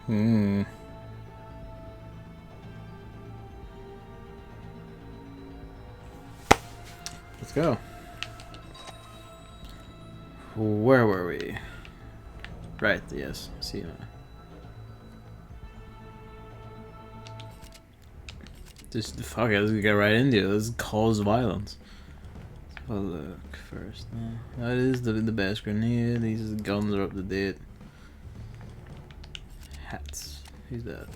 Hmm. Let's go. Where were we? Right, yes. See you now. Just fuck it, let's get right into it. Let's cause violence. Oh look first. That is the best grenade. These guns are up to date. Hats. Who's that?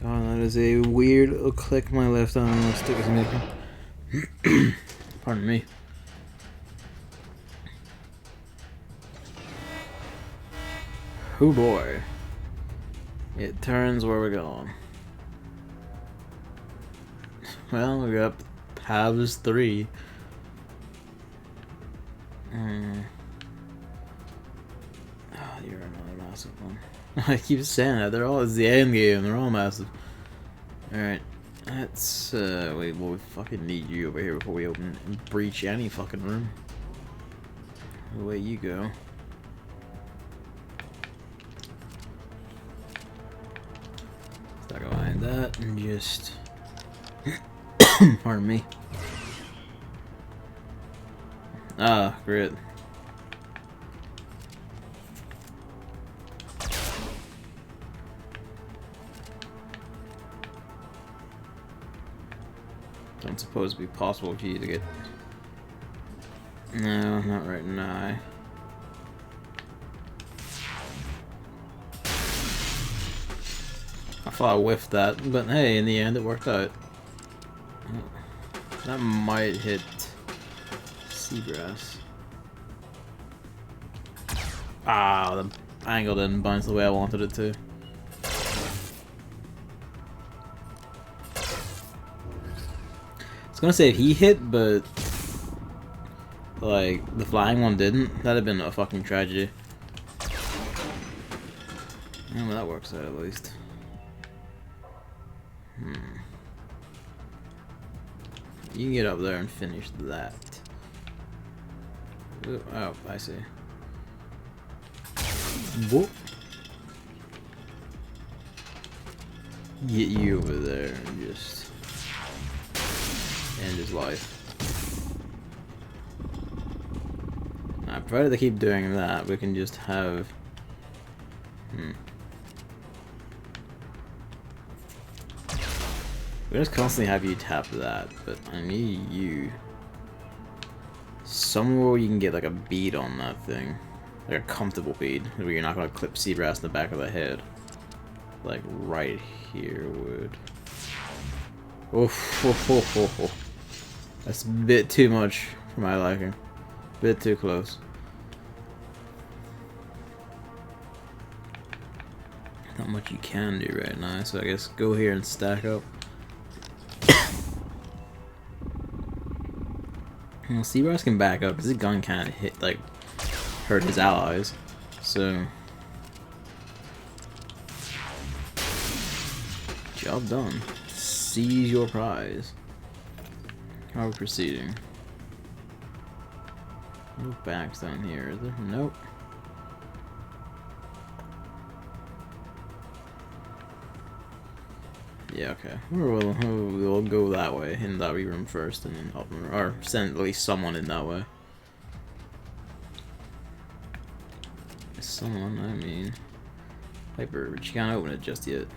God, that is a weird little click my left stick is making. Pardon me. Oh boy. It turns where we're going. Well, we got Pavs 3. Oh, you're another massive one. I keep saying that. They're all, it's the end game. They're all massive. Alright. Let's, wait, well, we fucking need you over here before we open and breach any fucking room. Away you go. Stuck behind that and just... Pardon me. Ah, great. Don't suppose it'd be possible for you to get... No, not right now. I thought I whiffed that, but hey, in the end it worked out. That might hit Seagrass. Ah, the angle didn't bounce the way I wanted it to. I was gonna say if he hit, but like the flying one didn't, that'd have been a fucking tragedy. Yeah, well, that works out at least. You can get up there and finish that. Ooh, oh, I see. Whoop. Get you over there and just end his life. Now, provided they keep doing that, we can just have... We just constantly have you tap that, but I need you somewhere where you can get like a bead on that thing. Like a comfortable bead, where you're not gonna clip Seagrass in the back of the head. Like right here would. Oof, oh, oh, oh, oh. That's a bit too much for my liking. Bit too close. Not much you can do right now, so I guess go here and stack up. Well, Seagrass can back up because his gun can't hit, like, hurt his allies. So, job done. Seize your prize. How are we proceeding? No backs down here, is there? Nope. Yeah, okay. We'll go that way in that room first, and then up, or send at least someone in that way. Someone, I mean, Piper, but you can't open it just yet.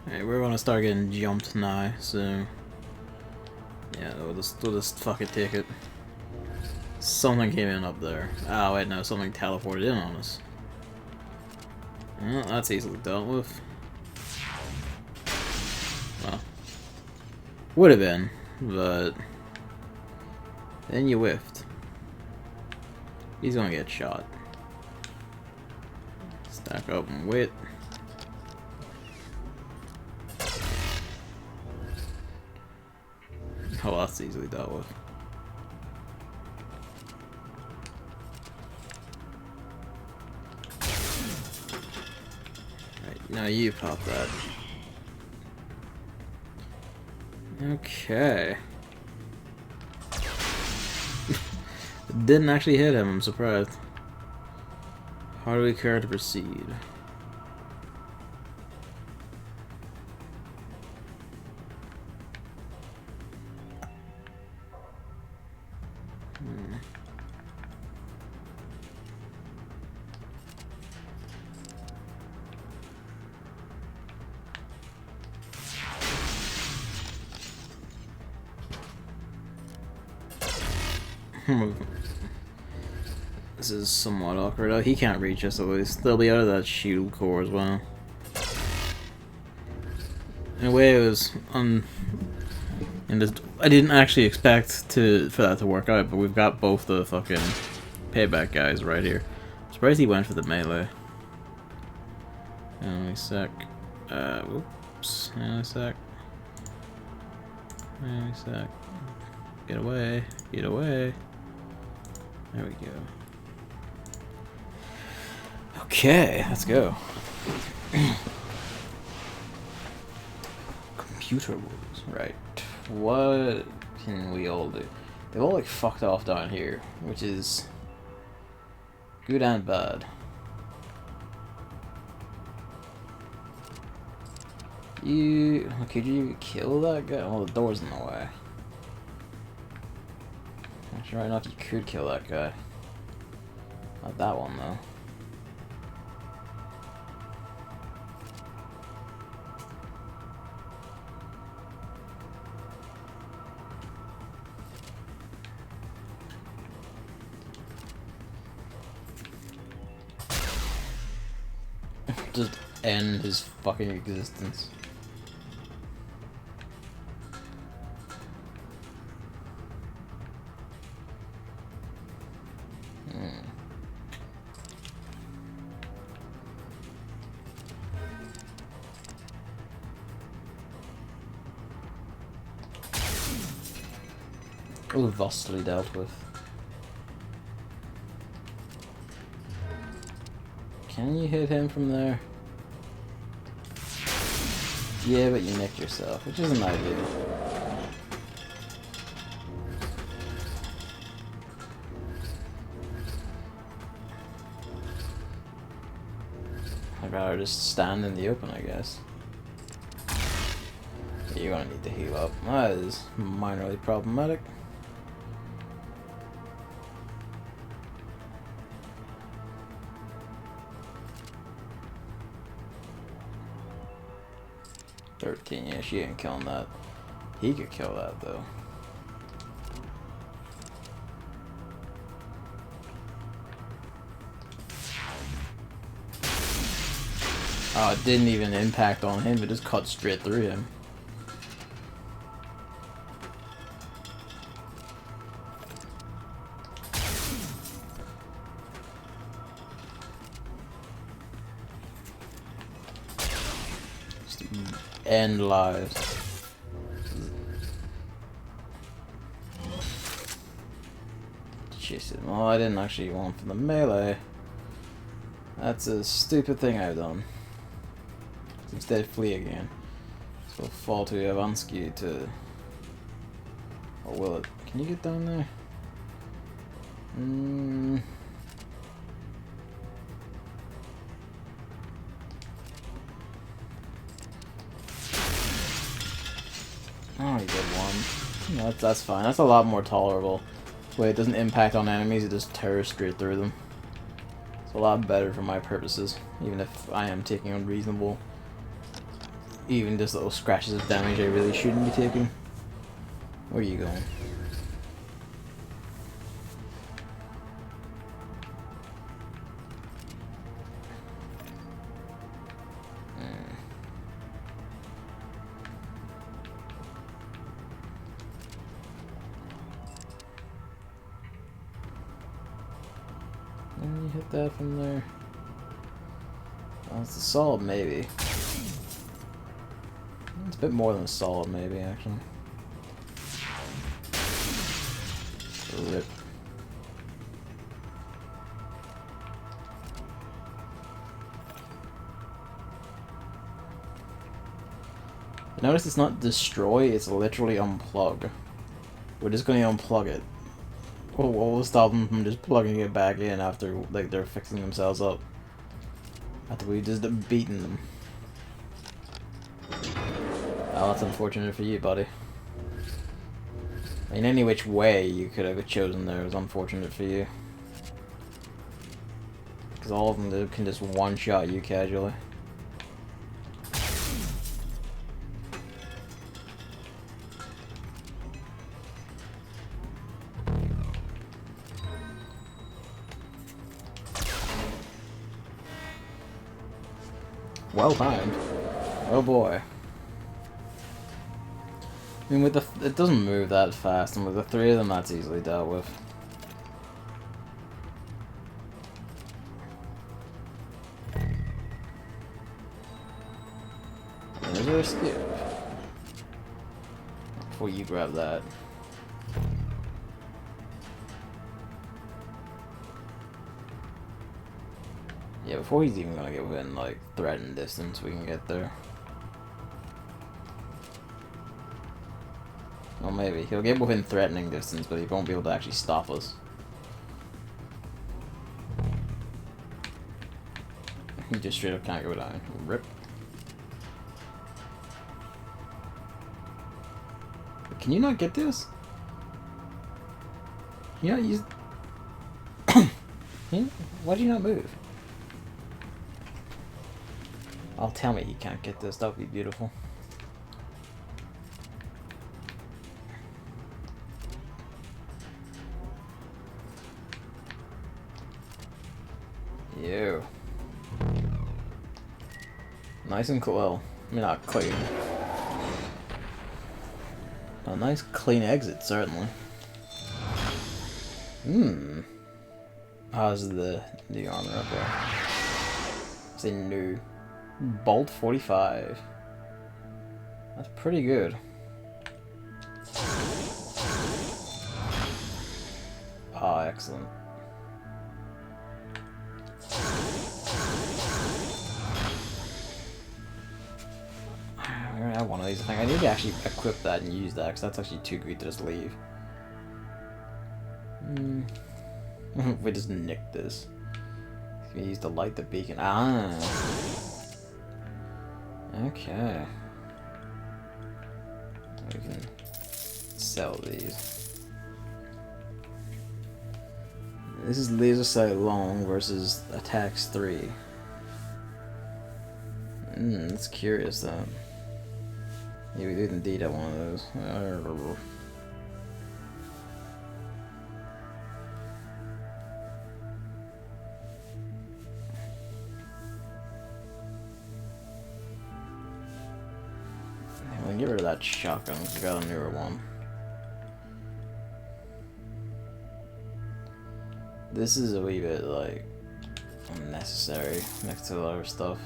Alright, we're gonna start getting jumped now, so yeah, we'll just fucking take it. Something came in up there. Oh wait, no, something teleported in on us. Well, that's easily dealt with. Well, would have been, but then you whiffed. He's gonna get shot. Stack up and wait. Oh, that's easily dealt with. Right, now you pop that. Okay. Didn't actually hit him, I'm surprised. How do we care to proceed? This is somewhat awkward. Oh, he can't reach us at least. They'll be out of that shield core as well. In a way, it was I didn't actually expect for that to work out, but we've got both the fucking payback guys right here. I'm surprised he went for the melee. Hang on a sec. Whoops. Hang on a sec. Hang on a sec. Get away. Get away. There we go. Okay, let's go. Computer rules, right. What can we all do? They've all like fucked off down here, which is good and bad. Could you kill that guy? Well, the door's in the way. Actually, right enough, you could kill that guy. Not that one, though. Just end his fucking existence. Oh, vastly dealt with. Can you hit him from there? Yeah, but you nicked yourself, which isn't ideal. I'd rather just stand in the open, I guess. You're gonna need to heal up. That is minorly problematic. Yeah, she ain't killing that. He could kill that though. Oh, it didn't even impact on him, it just cut straight through him. End lives. Chase it. Well, I didn't actually want for the melee. That's a stupid thing I've done. Instead, flee again. So it'll fall to Avansky to. Or will it? Can you get down there? Oh, you did one. No, that's fine. That's a lot more tolerable. Wait, it doesn't impact on enemies, it just tears straight through them. It's a lot better for my purposes, even if I am taking unreasonable, even just little scratches of damage I really shouldn't be taking. Where are you going? Can you hit that from there? Oh, it's a solid maybe. It's a bit more than a solid maybe, actually. Rip. Notice it's not destroy, it's literally unplug. We're just going to unplug it. What will stop them from just plugging it back in after like they're fixing themselves up? After we just beaten them. Oh, that's unfortunate for you, buddy. I mean, any which way you could have chosen there was unfortunate for you. Because all of them can just one-shot you casually. Well timed. Oh boy. I mean, with the it doesn't move that fast, and with the three of them, that's easily dealt with. Is there a skip? Before you grab that. Yeah, before he's even gonna get within, like, threatened distance, we can get there. Well, maybe. He'll get within threatening distance, but he won't be able to actually stop us. He just straight up can't go down. Rip. Can you not get this? Can you not use... Why do you not move? Oh, tell me you can't get this. That would be beautiful. Ew. Nice and clean. Well, I mean, not clean. A nice clean exit, certainly. How's the armor up there? It's a new Bolt 45. That's pretty good. Ah, excellent. I have one of these. I think I need to actually equip that and use that, because that's actually too good to just leave. We just nicked this. We use to light the beacon. Ah. Okay. We can sell these. This is laser sight long versus attacks 3. That's curious though. Yeah, we did indeed have one of those. Well, get rid of that shotgun, because we got a newer one. This is a wee bit, like, unnecessary next to the other stuff.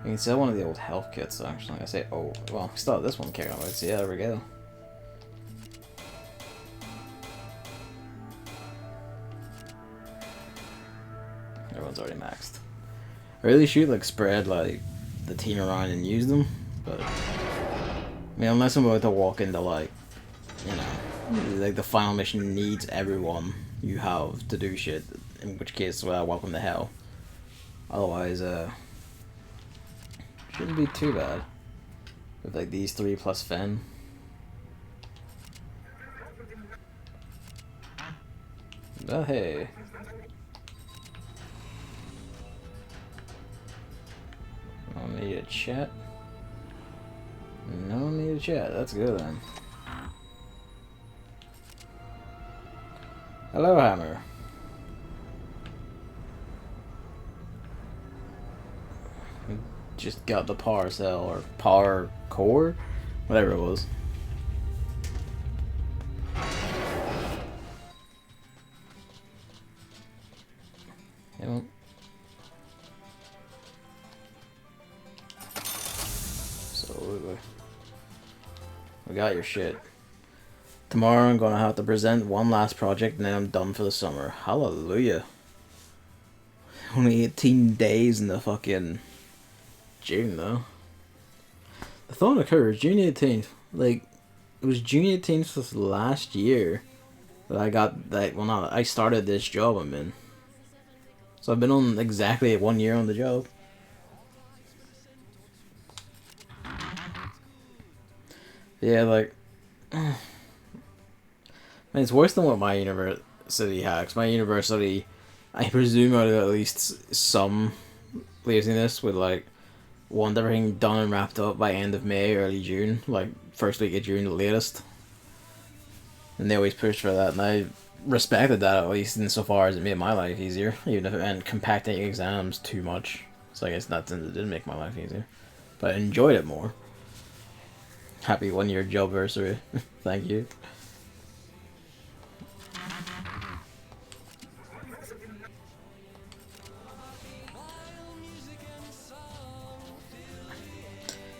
You can sell one of the old health kits, actually. I say, oh, well, still have this one carrying on. So yeah, there we go. Everyone's already maxed. I really should, like, spread, like, the team around and use them, but... I mean, unless I'm about to walk into, like, you know, like, the final mission needs everyone you have to do shit, in which case, well, welcome to hell. Otherwise, shouldn't be too bad. With like these 3 plus Fen. But hey. No need a chat. No need a chat. That's good then. Hello, Hammer. Just got the power cell or power core, whatever it was. Yeah, well. So, we got your shit. Tomorrow I'm gonna have to present one last project and then I'm done for the summer. Hallelujah. Only 18 days in the fucking June though. The thought occurs, June 18th. Like, it was June 18th of last year that I got that. Well, not I started this job I'm in. So I've been on exactly 1 year on the job. Yeah, like, I mean, it's worse than what my university hacks. My university, I presume, out of at least some laziness with like want everything done and wrapped up by end of May, early June, like first week of June, the latest. And they always pushed for that, and I respected that, at least insofar as it made my life easier, even if it meant compacting exams too much. So I guess that didn't make my life easier, but I enjoyed it more. Happy 1 year job anniversary. Thank you.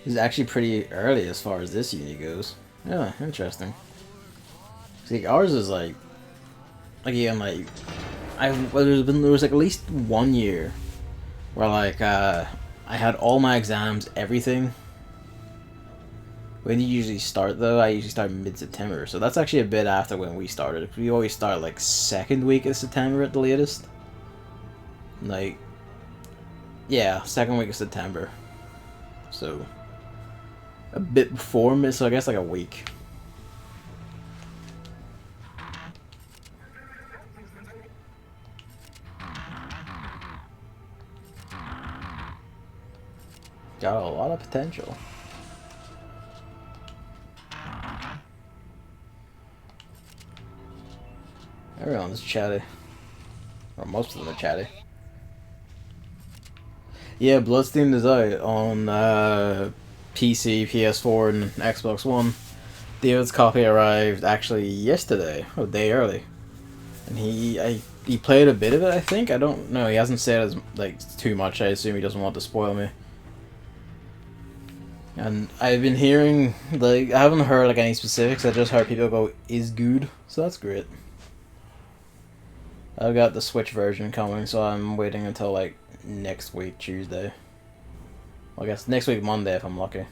It's actually pretty early as far as this uni goes. Yeah, interesting. See, ours is like, again, like, there was like at least 1 year where like I had all my exams, everything. When do you usually start though? I usually start mid-September, so that's actually a bit after when we started. We always start like second week of September at the latest. Like, yeah, second week of September. So a bit before mid, so I guess like a week. Got a lot of potential. Everyone's chatty. Or most of them are chatty. Yeah, Bloodstained is out on PC, PS4, and Xbox One. David's copy arrived actually yesterday, a day early. And he played a bit of it, I think. I don't know. He hasn't said as like too much. I assume he doesn't want to spoil me. And I've been hearing, like, I haven't heard like any specifics. I just heard people go, "is good," so that's great. I've got the Switch version coming, so I'm waiting until like next week Tuesday. Well, I guess next week Monday if I'm lucky.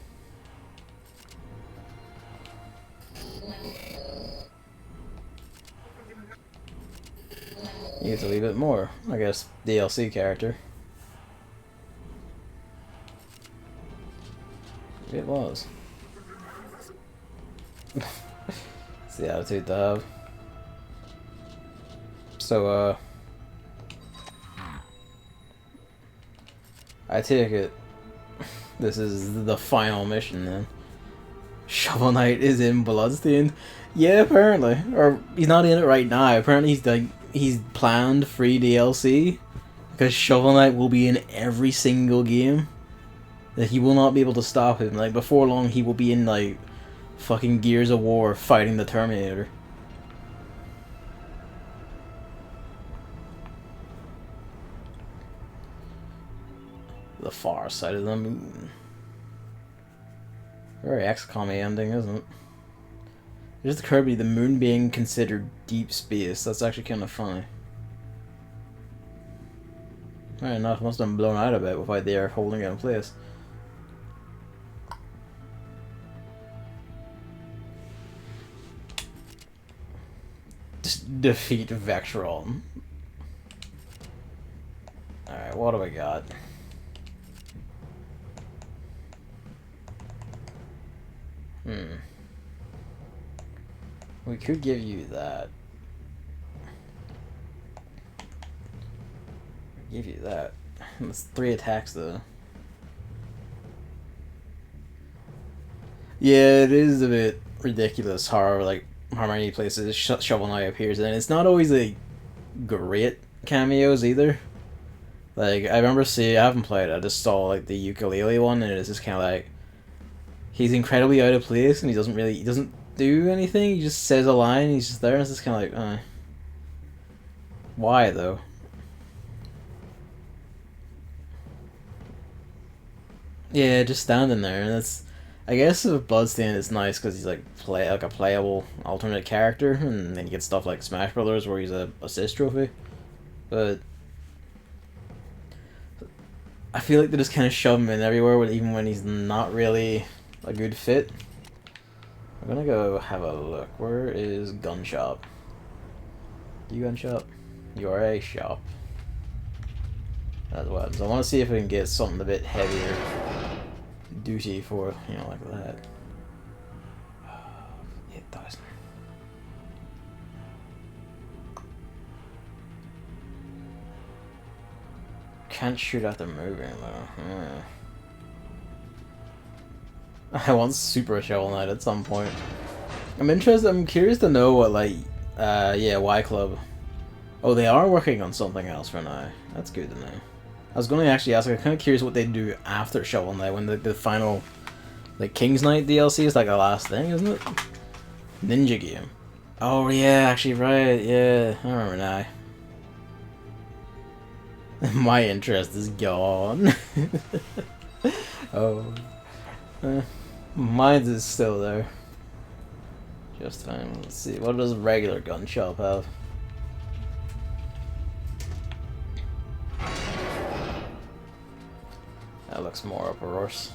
You get to leave it more, I guess. DLC character. It was. It's the attitude to have. So, I take it this is the final mission then. Shovel Knight is in Bloodstained. Yeah, apparently. Or he's not in it right now. Apparently he's planned free DLC because Shovel Knight will be in every single game. That he will not be able to stop him. Like before long he will be in like fucking Gears of War fighting the Terminator. The far side of the moon. Very XCOM ending, isn't it? It just occurred to me the moon being considered deep space. That's actually kind of funny. Fair enough, must have been blown out a bit without the air holding it in place. Just defeat Vectron. Alright, what do we got? We could give you that. Give you that. That's 3 attacks though. Yeah, it is a bit ridiculous how many places Shovel Knight appears in. It's not always like great cameos either. Like I remember I haven't played it, I just saw like the ukulele one and it's just kinda like he's incredibly out of place and he doesn't do anything, he just says a line, he's just there and it's just kinda like, why though? Yeah, just standing there, and that's. I guess with Bloodstain, it's nice because he's like a playable alternate character, and then you get stuff like Smash Brothers where he's a assist trophy. But I feel like they just kind of shove him in everywhere, even when he's not really a good fit. I'm gonna go have a look. Where is Gun Shop? You Gun Shop? You are a shop. That's what. So I want to see if we can get something a bit heavier duty for, you know, like that. 8,000. Can't shoot after moving though. I want Super Shovel Knight at some point. I'm curious to know what, like, yeah, Y Club. Oh, they are working on something else for now. That's good to know. I was going to actually ask, I'm kind of curious what they do after Shovel Knight, when the final, like, King's Knight DLC is like the last thing, isn't it? Ninja game. Oh, yeah, actually, right, yeah, I remember now. My interest is gone. Oh. Mine is still there. Just fine. Let's see. What does regular Gun Shop have? That looks more uproarious.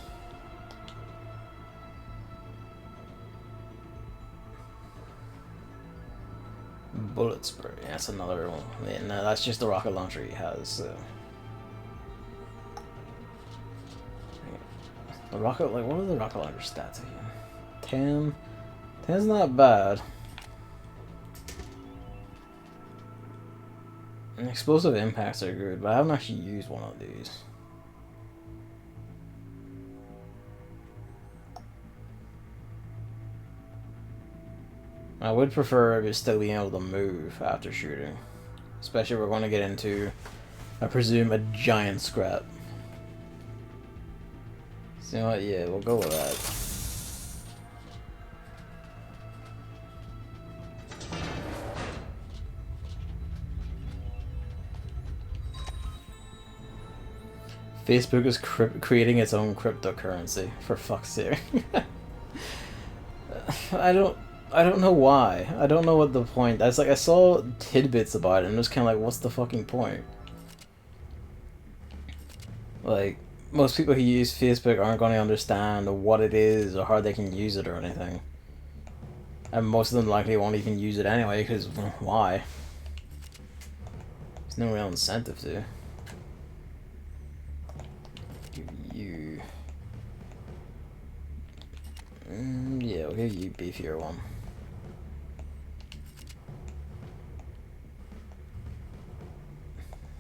Bullet spray. That's another one. Yeah, no, that's just the rocket launcher he has. So. The rocket, like, what are the rocket launcher stats again? 10. 10's not bad. And explosive impacts are good, but I haven't actually used one of these. I would prefer it still being able to move after shooting. Especially if we're going to get into, I presume, a giant scrap. So, you know what? Yeah, we'll go with that. Facebook is creating its own cryptocurrency, for fuck's sake. I don't know why. I don't know what the point. That's like, I saw tidbits about it and it was kind of like, what's the fucking point? Like, most people who use Facebook aren't going to understand what it is or how they can use it or anything. And most of them likely won't even use it anyway, because, well, why? There's no real incentive to. You. Yeah, we'll give you beefier one.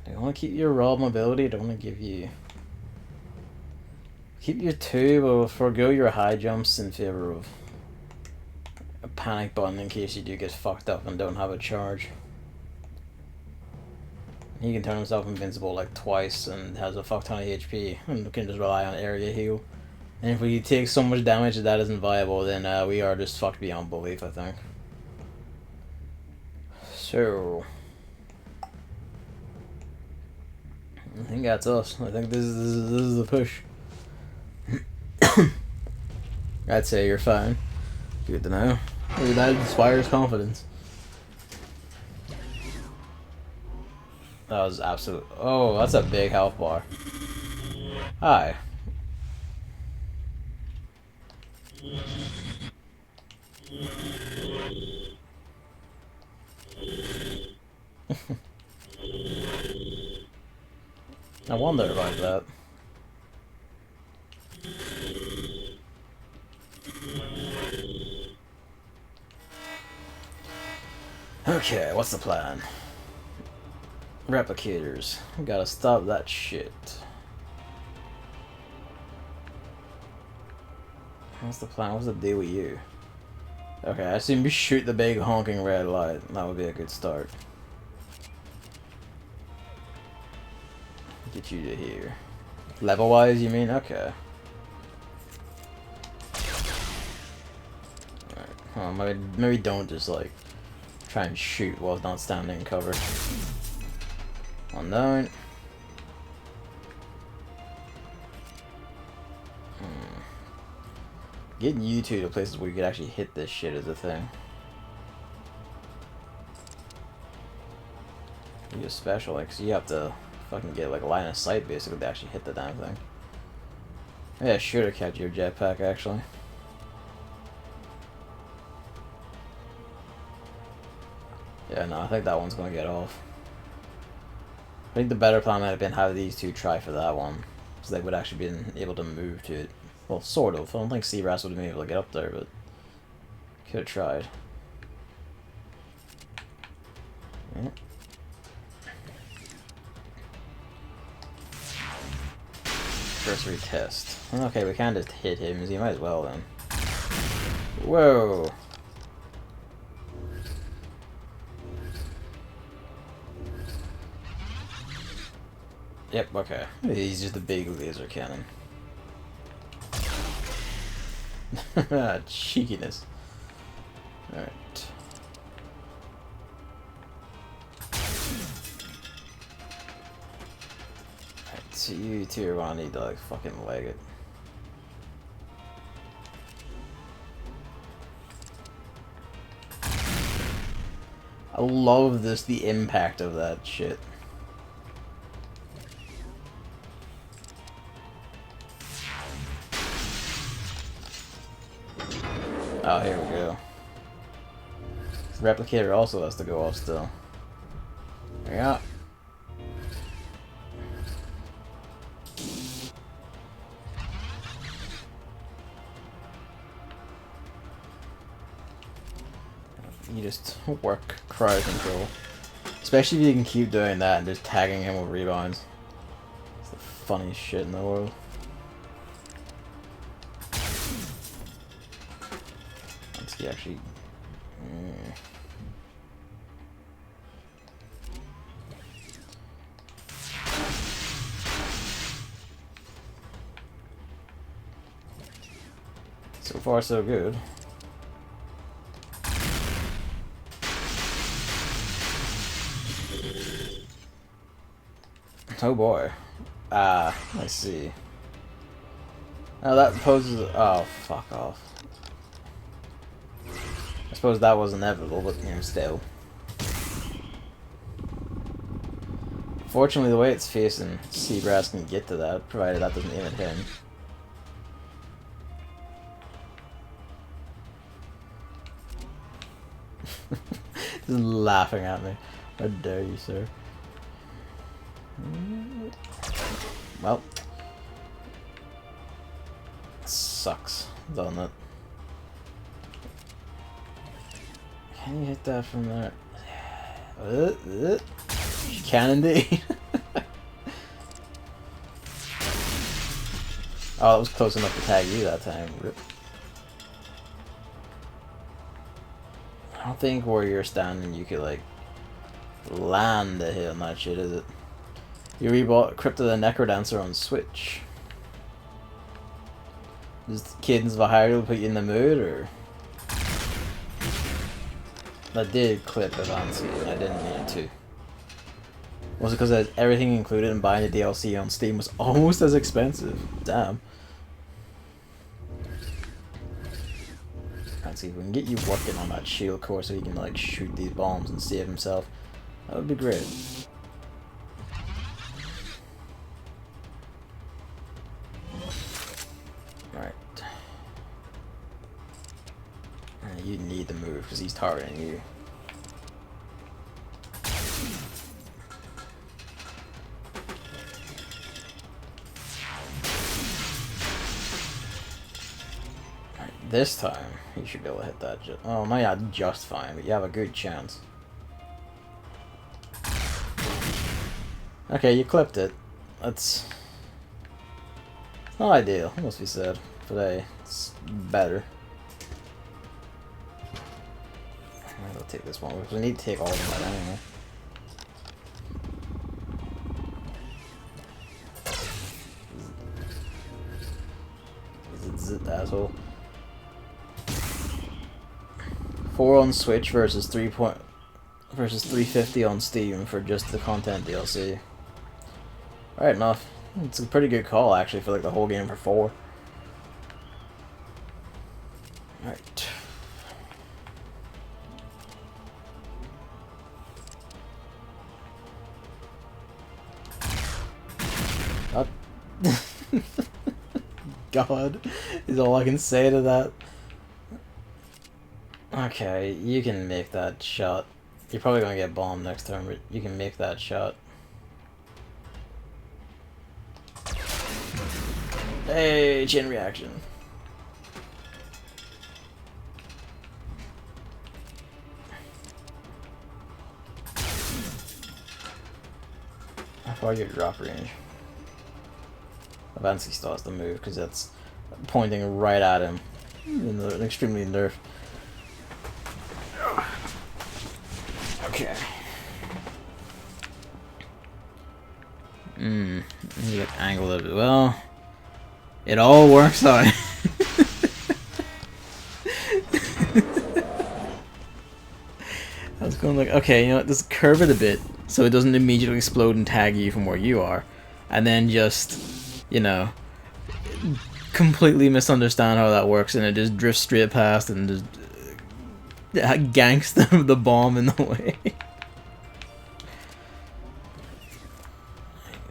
Do you want to keep your raw mobility? I don't want to give you... Keep your 2, but we'll forego your high jumps in favor of a panic button in case you do get fucked up and don't have a charge. He can turn himself invincible like twice and has a fuck ton of HP and can just rely on area heal. And if we take so much damage that isn't viable, then we are just fucked beyond belief, I think. So... I think that's us. I think this is the push. I'd say you're fine. Good to know. Maybe that inspires confidence. That was absolute. Oh, that's a big health bar. Hi. I wonder about that. Okay, what's the plan? Replicators. We gotta stop that shit. What's the plan? What's the deal with you? Okay, I assume you shoot the big honking red light. That would be a good start. Get you to here. Level wise, you mean? Okay. Alright. Maybe don't just like try and shoot while not standing in cover. One down. Getting you two to places where you could actually hit this shit is a thing. You special, like, so you have to fucking get like a line of sight basically to actually hit the damn thing. Yeah, I should have kept your jetpack actually. Yeah, no, I think that one's gonna get off. I think the better plan might have been how these two try for that one, so they would actually been able to move to it. Well, sort of. I don't think Seabrass would have been able to get up there, but could have tried. Yeah. First retest. Okay, we can't just hit him, so you might as well then. Whoa! Yep, okay. He's just a big laser cannon. Cheekiness. Alright. So you two are gonna need to like fucking leg it. I love this, the impact of that shit. Oh, here we go. The replicator also has to go off still. Yeah. You just work crowd control. Especially if you can keep doing that and just tagging him with rebounds. It's the funniest shit in the world. Let's see, actually. So far, so good. Oh boy. I see. Now that poses. Oh, fuck off. I suppose that was inevitable, but you know, still. Fortunately, the way it's facing, Seabrass can get to that, provided that doesn't aim at him. Just laughing at me. How dare you, sir? Well, sucks, doesn't it? Can you hit that from there? You can indeed. Oh, it was close enough to tag you that time. Rip. I don't think where you're standing you could like land a hit on that shit, is it? You rebought Crypto the Necrodancer on Switch. Just kids of a higher put you in the mood, or? That did clip Avanti, and I didn't mean to. Was it because everything included in buying the DLC on Steam was almost as expensive? Damn. Let's see if we can get you working on that shield core so he can like shoot these bombs and save himself. That would be great. You need to move because he's targeting you. Right, this time you should be able to hit that. Oh, no, yeah, just fine, but you have a good chance. Okay, you clipped it. That's not ideal, must be said. But it's better. I'll take this one because we need to take all of them out anyway. Asshole. 4 on Switch versus 350 on Steam for just the content DLC. Alright, enough. It's a pretty good call actually for like the whole game for 4. Alright. God is all I can say to that. Okay, you can make that shot. You're probably gonna get bombed next turn, but you can make that shot. Hey, chain reaction. How far your drop range? Avansky starts to move because that's pointing right at him. Extremely nerf. Okay. You get angled a bit. Well, it all works out. I was going like, okay, you know what, just curve it a bit so it doesn't immediately explode and tag you from where you are. And then just, you know, completely misunderstand how that works and it just drifts straight past and just ganks the bomb in the way.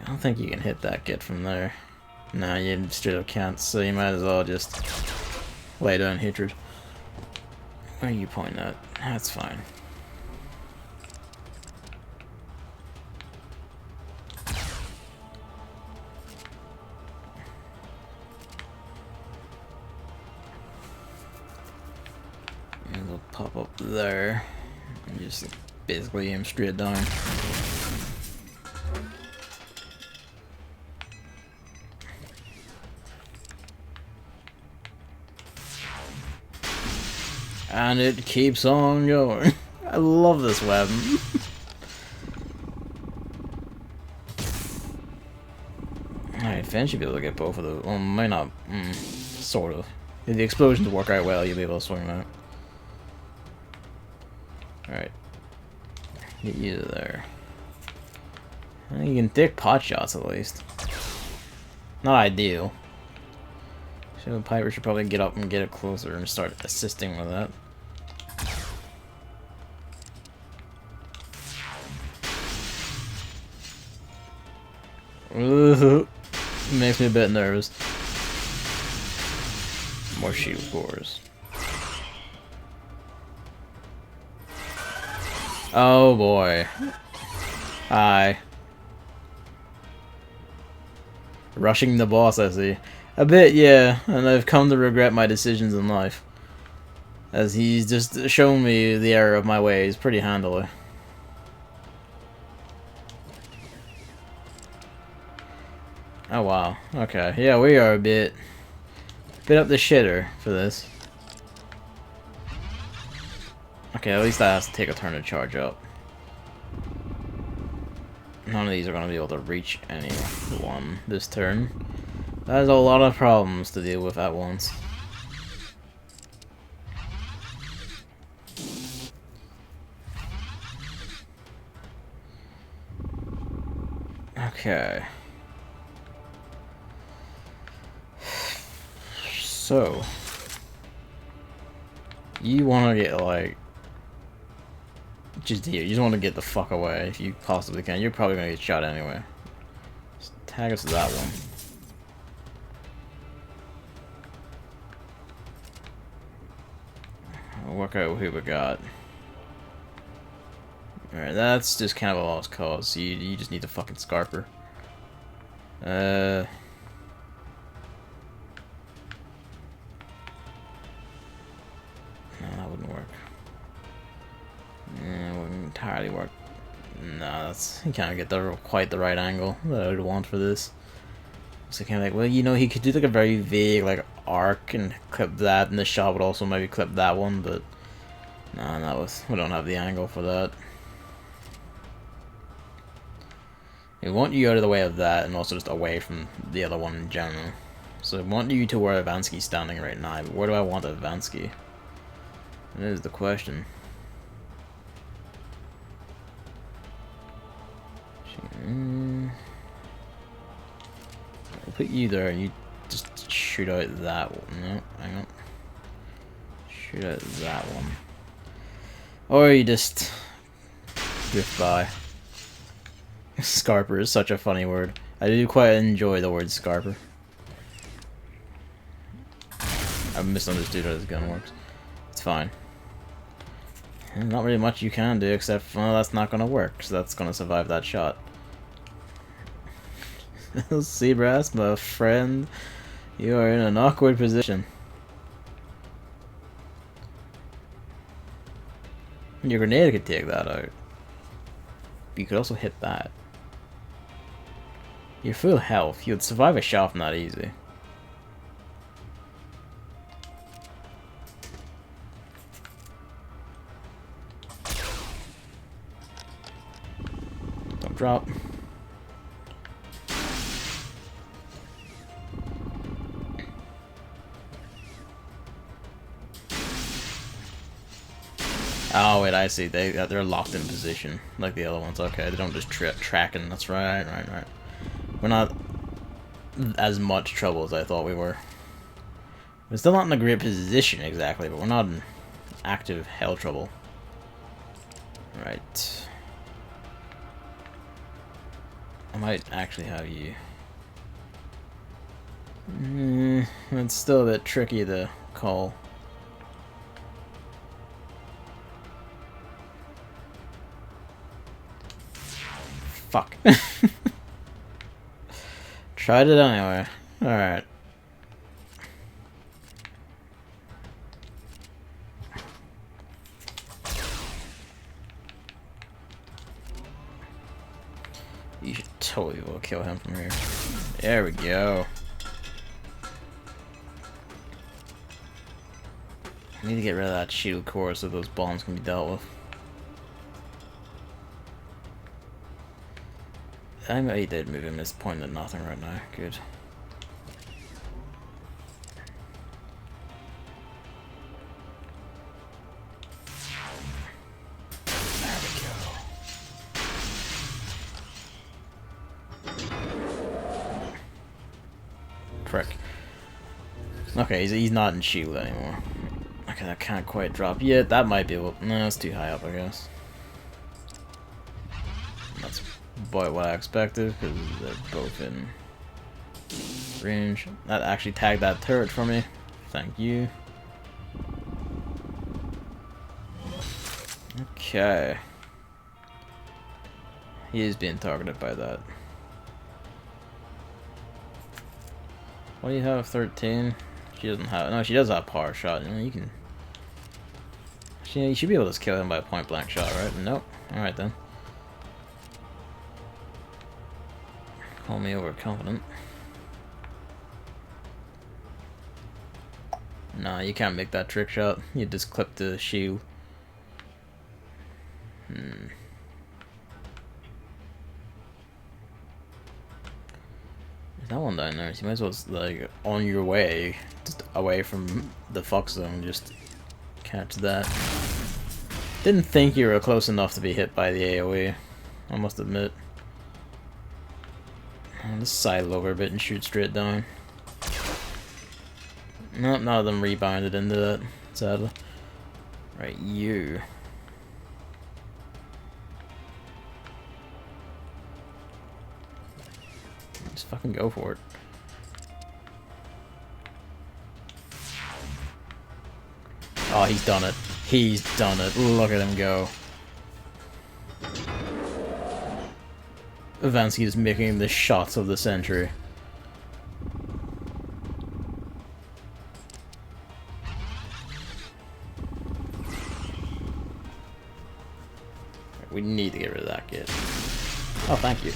I don't think you can hit that kid from there. Nah, you straight up can't, so you might as well just lay down hatred. Where are you pointing at? That's fine. And it'll pop up there and just basically aim straight down. And it keeps on going. I love this weapon. Alright, Finn should be able to get both of those. Well, might not. Sort of. If the explosions work out well, you'll be able to swing that. Alright. Get you there. You can take pot shots at least. Not ideal. So Piper should probably get up and get it closer and start assisting with that. Ooh, makes me a bit nervous. More shield cores. Oh boy. Hi. Rushing the boss, I see. A bit, yeah, and I've come to regret my decisions in life. As he's just shown me the error of my ways pretty handily. Oh wow, okay. Yeah, we are a bit up the shitter for this. Okay, at least that has to take a turn to charge up. None of these are going to be able to reach anyone this turn. That is a lot of problems to deal with at once. Okay. So, you want to get like, just here, you just want to get the fuck away if you possibly can. You're probably going to get shot anyway. Just tag us to that one. I'll work out who we got. Alright, that's just kind of a lost cause. So you just need to fucking scarf her. No, that wouldn't work. It wouldn't entirely work. No, that's, you can't get quite the right angle that I would want for this. So kind of like, well, you know, he could do like a very vague like arc and clip that, and the shot would also maybe clip that one, but no, we don't have the angle for that. We want you out of the way of that, and also just away from the other one in general. So I want you to where Avansky's standing right now, but where do I want Avansky? That is the question. I'll put you there, and you just shoot out that one. No, hang on. Shoot at that one. Or you just drift by. Scarper is such a funny word. I do quite enjoy the word Scarper. I misunderstood how this gun works. It's fine. And not really much you can do except, well, that's not gonna work, so that's gonna survive that shot. Seabrass, my friend, you are in an awkward position. Your grenade could take that out. You could also hit that. You're full health. You'd survive a shot from that easy. Don't drop. Oh wait, I see. They're locked in position like the other ones. Okay, they don't just tracking. That's right. We're not as much trouble as I thought we were. We're still not in a great position exactly, but we're not in active hell trouble. Right. I might actually have you. It's still a bit tricky to call. Fuck. Tried it anyway. Alright. You should totally will kill him from here. There we go. I need to get rid of that shield core so those bombs can be dealt with. I might did move him. It's pointing at nothing right now. Good. There we go. Prick. Okay, he's not in shield anymore. Okay, that can't quite drop yet. That might be able. No, it's too high up, I guess. That's what I expected, because they're both in range. That actually tagged that turret for me. Thank you. Okay. He is being targeted by that. What do you have? 13? She doesn't have. No, she does have power shot. You know, you can. You should be able to just kill him by a point blank shot, right? Nope. Alright then. Call me overconfident. Nah, you can't make that trick shot. You just clip the shield. There's that one down there. So you might as well, like, on your way, just away from the Fox Zone, just catch that. Didn't think you were close enough to be hit by the AoE, I must admit. I'll just sidle over a bit and shoot straight down. Nope, none of them rebounded into that, sadly. Right, you. Just fucking go for it. Oh, he's done it. He's done it. Look at him go. Vansky is making the shots of the century. We need to get rid of that kid. Oh, thank you.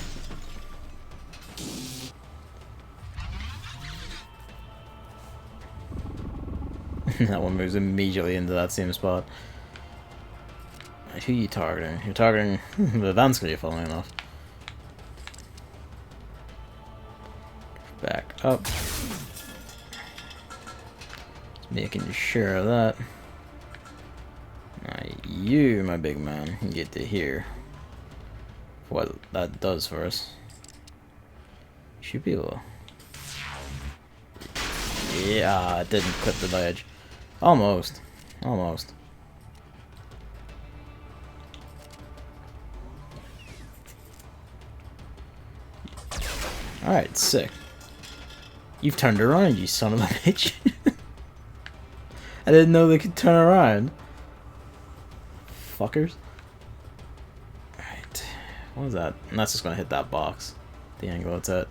That one moves immediately into that same spot. Right, who are you targeting? You're targeting the Vansky, funnily enough. Back up. Just making sure of that. Alright, you, my big man, can get to here. What that does for us. Should be able to... Yeah, it didn't clip the ledge. Almost. Almost. Alright, sick. You've turned around, you son of a bitch. I didn't know they could turn around. Fuckers. Alright. What was that? And that's just gonna hit that box. The angle it's at.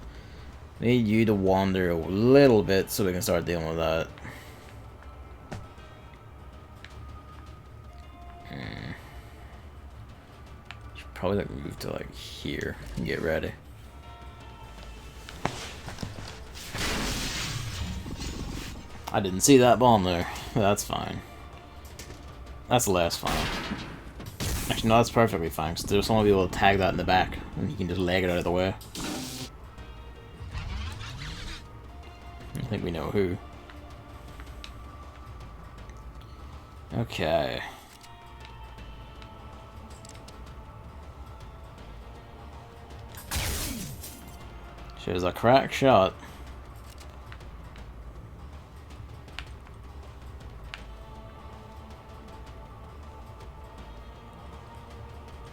Need you to wander a little bit so we can start dealing with that. Should probably like move to like here and get ready. I didn't see that bomb there. That's fine. That's less fine. Actually, no, that's perfectly fine, because there's someone will be able to tag that in the back, and you can just leg it out of the way. I think we know who. Okay. She was a crack shot.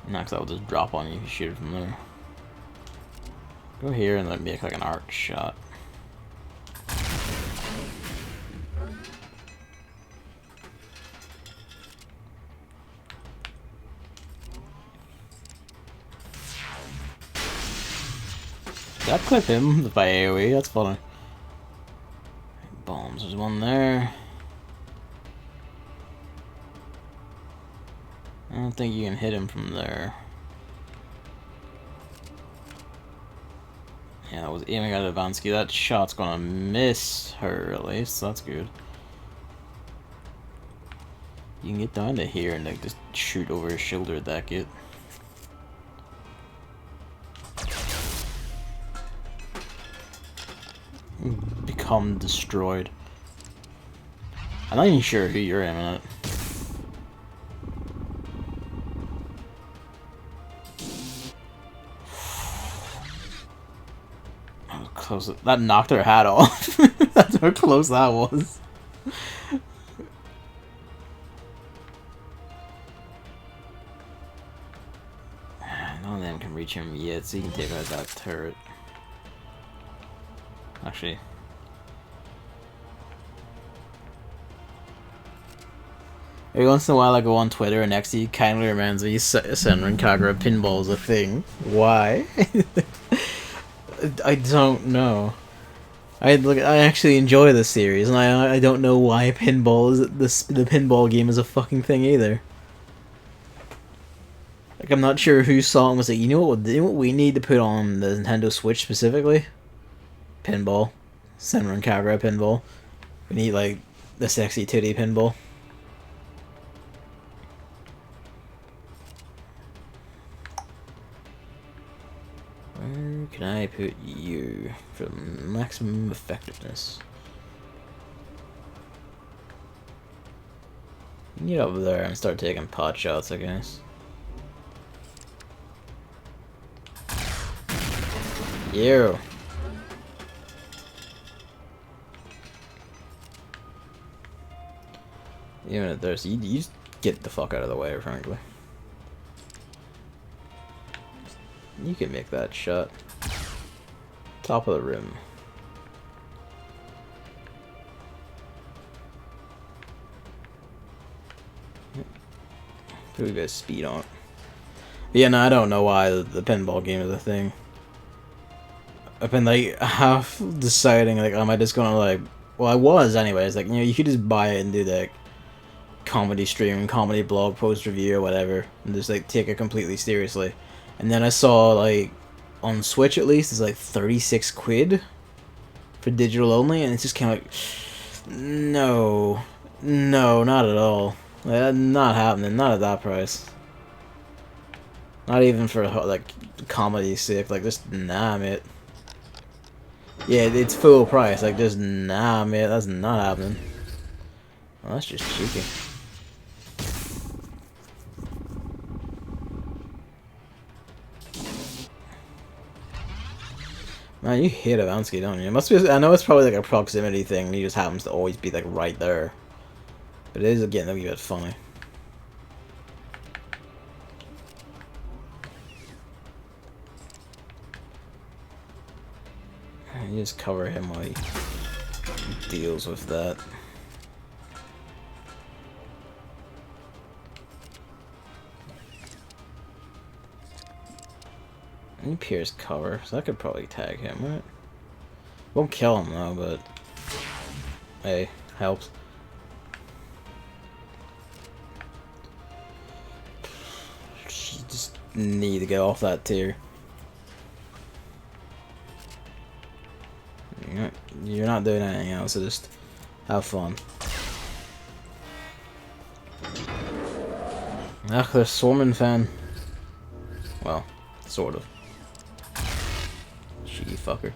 Next, that will just drop on you if you shoot it from there. Go here and then make like an arc shot. Did I clip him by AoE? That's funny. Bombs, there's one there. I don't think you can hit him from there. Yeah, I was aiming at Ivansky. That shot's gonna miss her at least, so that's good. You can get down to here and like just shoot over his shoulder at that kid. Become destroyed. I'm not even sure who you're aiming at. Close. That knocked her hat off. That's how close that was. None of them can reach him yet, so you can take out that turret. Actually. Every once in a while I go on Twitter and next to you kindly reminds me Senran Kagura pinball is a thing. Why? I don't know. I actually enjoy this series, and I don't know why pinball is the pinball game is a fucking thing either. Like, I'm not sure who saw it and was like, you know what we need to put on the Nintendo Switch specifically? Pinball. Senran Kagura pinball. We need like the sexy titty pinball. Where can I put you for maximum effectiveness? You can get over there and start taking pot shots, I guess. You. Even if there's you just get the fuck out of the way, frankly. You can make that shot. Top of the rim. Put a bit of speed on it. Yeah, no, I don't know why the pinball game is a thing. I've been like half deciding like, am I just gonna like, well, I was anyways, like, you know, you could just buy it and do like comedy stream, comedy blog post review or whatever, and just like take it completely seriously. And then I saw like on Switch at least it's like 36 quid for digital only, and it's just kind of like, no, not at all. Like, not happening, not at that price. Not even for like comedy's sake, like just nah, mate. Yeah, it's full price, like just nah, mate, that's not happening. Well, that's just cheeky. Man, you hate Ivansky, don't you? It must be. I know it's probably like a proximity thing. He just happens to always be like right there. But it is getting a wee bit funny. You just cover him while he deals with that. He pierce cover, so I could probably tag him, right? Won't kill him though, but hey, helps. You just need to get off that tier. You're not doing anything else, so just have fun. Ach, there's Swarming Fan. Well, sort of. Cheeky fucker.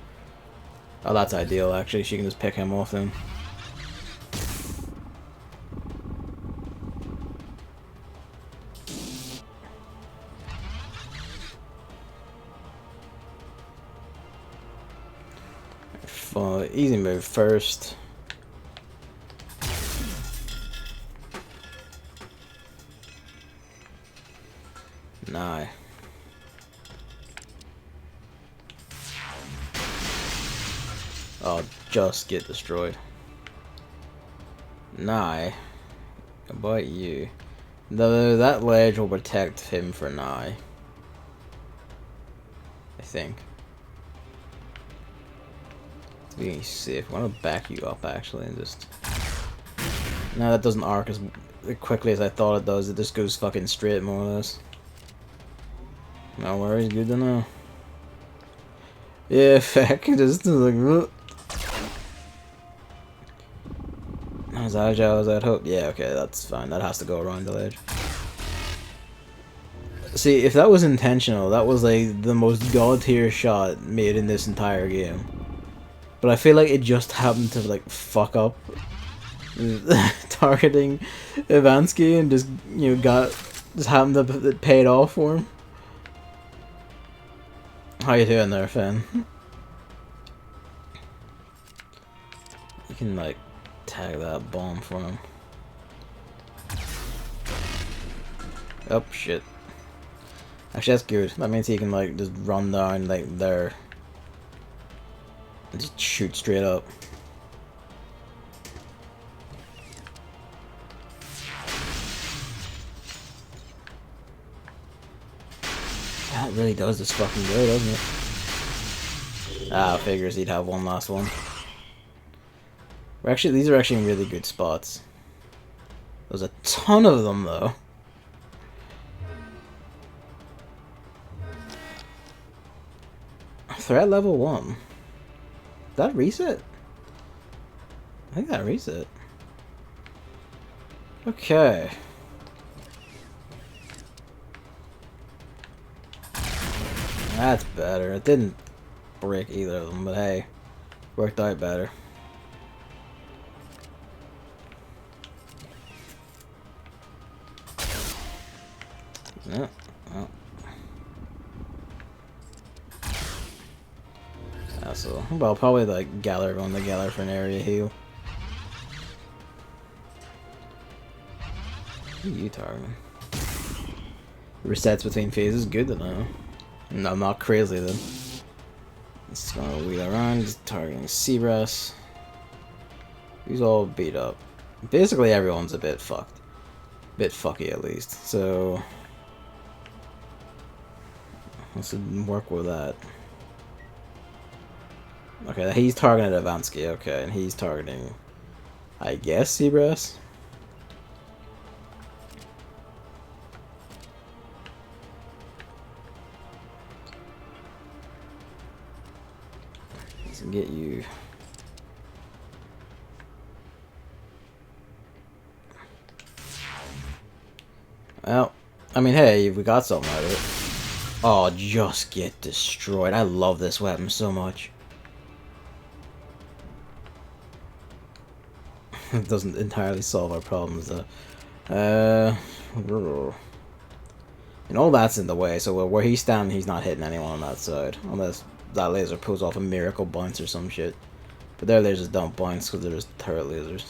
Oh, that's ideal, actually. She can just pick him off then. Easy move first. Nah. Oh, just get destroyed. Nah. About you. Though that ledge will protect him for Nye. I think. Being safe. I want to back you up actually and just. No, that doesn't arc as quickly as I thought it does. It just goes fucking straight more or less. No worries, good to know. Yeah, feck, just like. As agile as I'd hope. Yeah, okay, that's fine. That has to go around the ledge. See, if that was intentional, that was like the most god tier shot made in this entire game. But I feel like it just happened to like fuck up targeting Ivansky and just, you know, just happened to pay it off for him. How you doing there, Finn? You can like tag that bomb for him. Oh shit. Actually that's good. That means he can like just run down like there. And just shoot straight up. That really does this fucking good, doesn't it? Ah, figures he'd have one last one. These are actually really good spots. There's a ton of them though. Threat level 1. That reset? I think that reset. Okay. That's better. It didn't break either of them, but hey, worked out better. No. Oh. So, well, probably like Galler on the Galler for an area heal. Who are you targeting? Resets between phases, good to know. No, I'm not crazy then. Just gonna wheel around, just targeting Seabrass. He's all beat up. Basically everyone's a bit fucked. Bit fucky at least. So let's work with that. Okay, he's targeting Ivansky, okay, and he's targeting, I guess, Seabrass? Let's get you. Well, I mean, hey, we got something out of it. Oh, just get destroyed. I love this weapon so much. It doesn't entirely solve our problems though. And all that's in the way, so where he's standing, he's not hitting anyone on that side. Unless that laser pulls off a miracle bounce or some shit. But their lasers don't bounce because they're just turret lasers.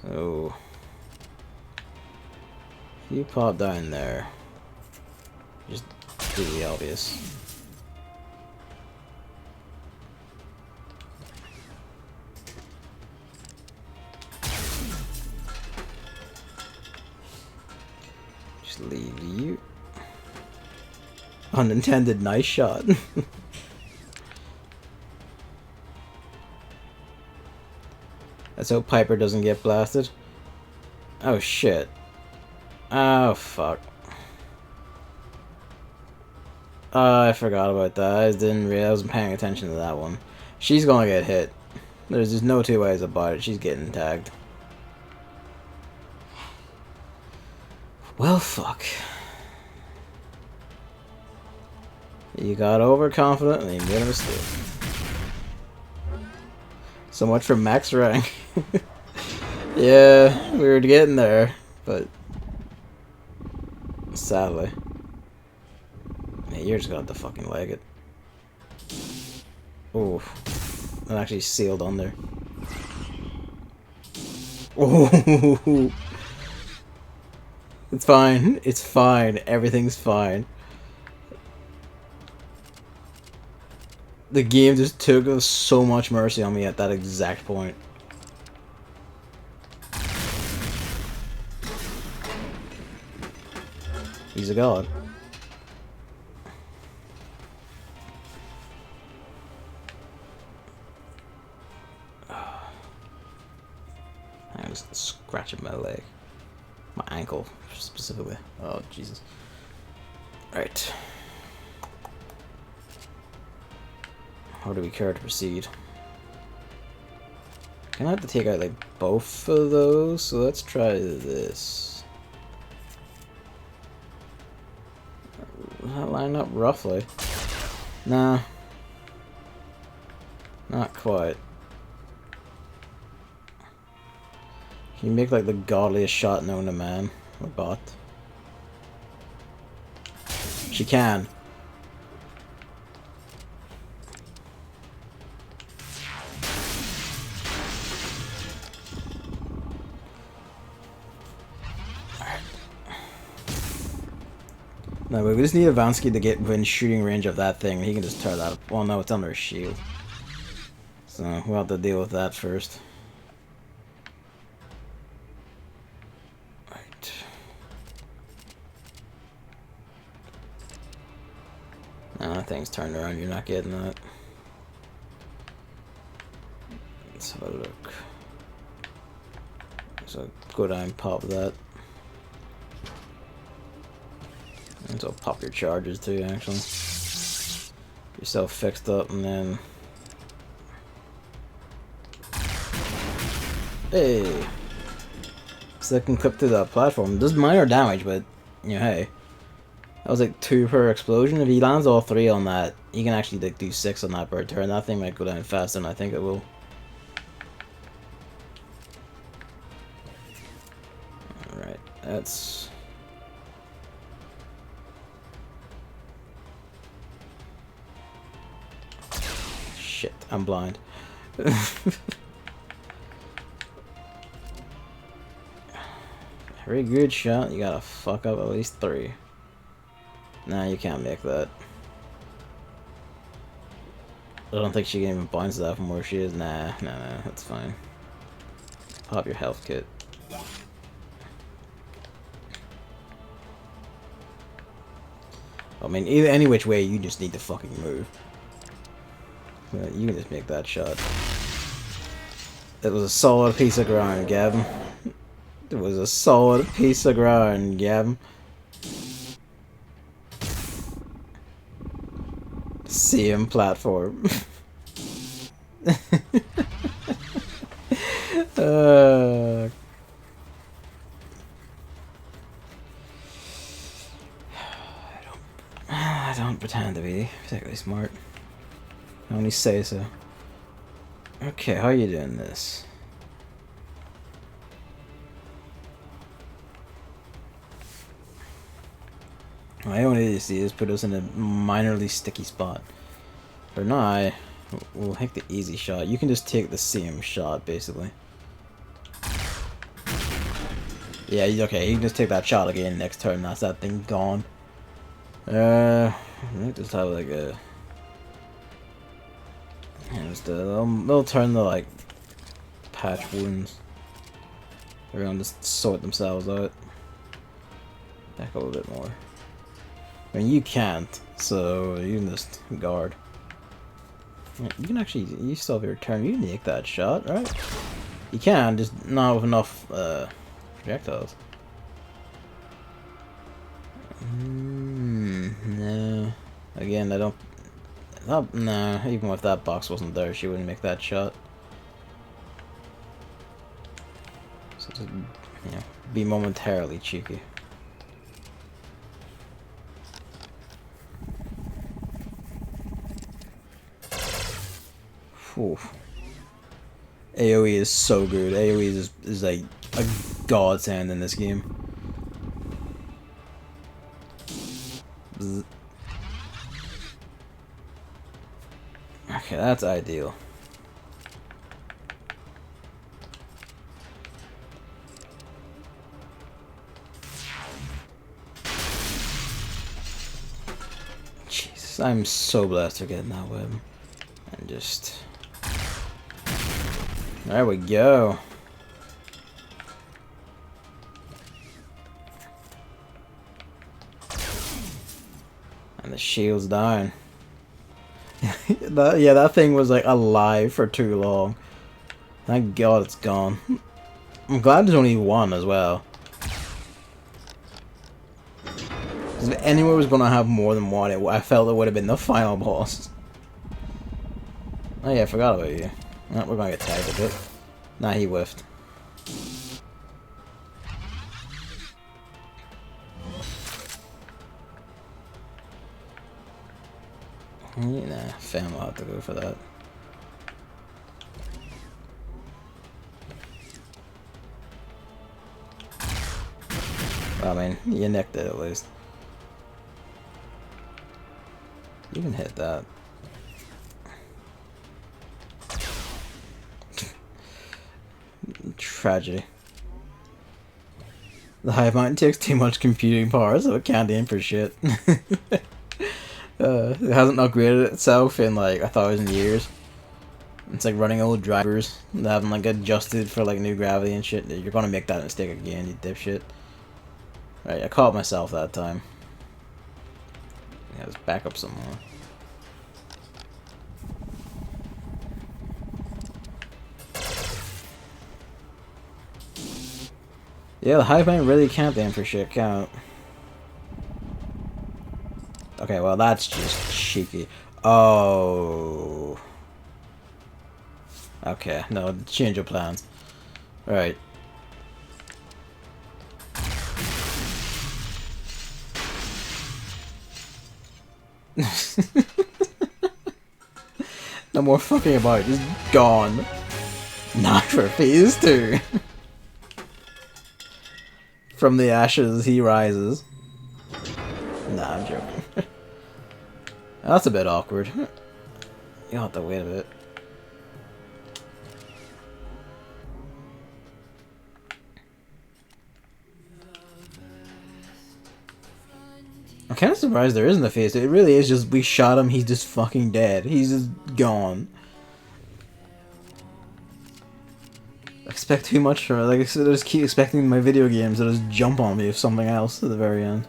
So if you pop down there, just do the obvious. Just leave you. Unintended nice shot. Let's hope Piper doesn't get blasted. Oh shit. Oh fuck. Oh, I forgot about that. I didn't realize I wasn't paying attention to that one. She's gonna get hit. There's just no two ways about it. She's getting tagged. Well, fuck. You got overconfident and you made a mistake. So much for max rank. Yeah, we were getting there, but sadly. Yeah, you're just gonna have to fucking leg it. Oh, that actually sealed under. Oh, it's fine. It's fine. Everything's fine. The game just took so much mercy on me at that exact point. He's a god. I'm just scratching my leg. My ankle, specifically. Oh, Jesus. Right. How do we care to proceed? Gonna have to take out, like, both of those, so let's try this. Does that line up roughly? Nah. Not quite. Can you make, like, the godliest shot known to man? Or bot? She can. No, but we just need Avansky to get within shooting range of that thing. He can just tear that up. Well, no, it's under a shield. So, we'll have to deal with that first. Right. No, that thing's turned around. You're not getting that. Let's have a look. So, go down and pop that. And so pop your charges too, actually. Get yourself fixed up and then... Hey! So that can clip through that platform. It does minor damage, but, you know, hey. That was like 2 per explosion. If he lands all 3 on that, he can actually like, do 6 on that per turn. That thing might go down faster than I think it will. Alright, that's... Shit, I'm blind. Very good shot. You gotta fuck up at least 3. Nah, you can't make that. I don't think she can even bounce that from where she is. Nah, that's fine. Pop your health kit. I mean, either any which way, you just need to fucking move. You can just make that shot. It was a solid piece of ground, Gavin. It was a solid piece of ground, Gavin. CM platform. I don't pretend to be particularly smart. I only say so. Okay, how are you doing this? My own idiocy is put us in a minorly sticky spot. Or not, we'll take the easy shot. You can just take the CM shot, basically. Yeah, okay, you can just take that shot again next turn, that's that thing gone. I think just have like a... Yeah, just they'll turn the like patch wounds. They're gonna just sort themselves out. Back a little bit more. I mean, you can't, so you can just guard. You can actually, you still have your turn. You can nick that shot, right? You can, just not with enough projectiles. No. Again, I don't. No, even if that box wasn't there, she wouldn't make that shot. So just, you know, be momentarily cheeky. Oof. AoE is so good. AoE is like a godsend in this game. Bzz. Okay, that's ideal. Jesus, I'm so blessed for getting that web. And just... There we go. And the shield's down. Yeah, that thing was like alive for too long. Thank God it's gone. I'm glad there's only one as well. Because if anyone was going to have more than one, I felt it would have been the final boss. Oh yeah, I forgot about you. Oh, we're going to get tagged a bit. Nah, he whiffed. Nah, fam will have to go for that. Well, I mean, you nicked it at least. You can hit that. Tragedy. The hive mind takes too much computing power, so it can't aim for shit. It hasn't upgraded itself in like 1,000 years. It's like running old drivers that haven't like adjusted for like new gravity and shit. You're gonna make that mistake again, you dipshit. Right, I caught myself that time. Yeah, let's back up some more. Yeah, the hive mind really can't aim for shit, can it? Okay, well that's just cheeky. Oh. Okay, no, change of plans. Alright. No more fucking about, just gone. Not for phase 2. From the ashes he rises. Nah, I'm joking. That's a bit awkward. You'll have to wait a bit. I'm kind of surprised there isn't a phase 2. It really is just, we shot him, he's just fucking dead. He's just gone. I expect too much from it. Like I said, I just keep expecting my video games to just jump on me with something else at the very end.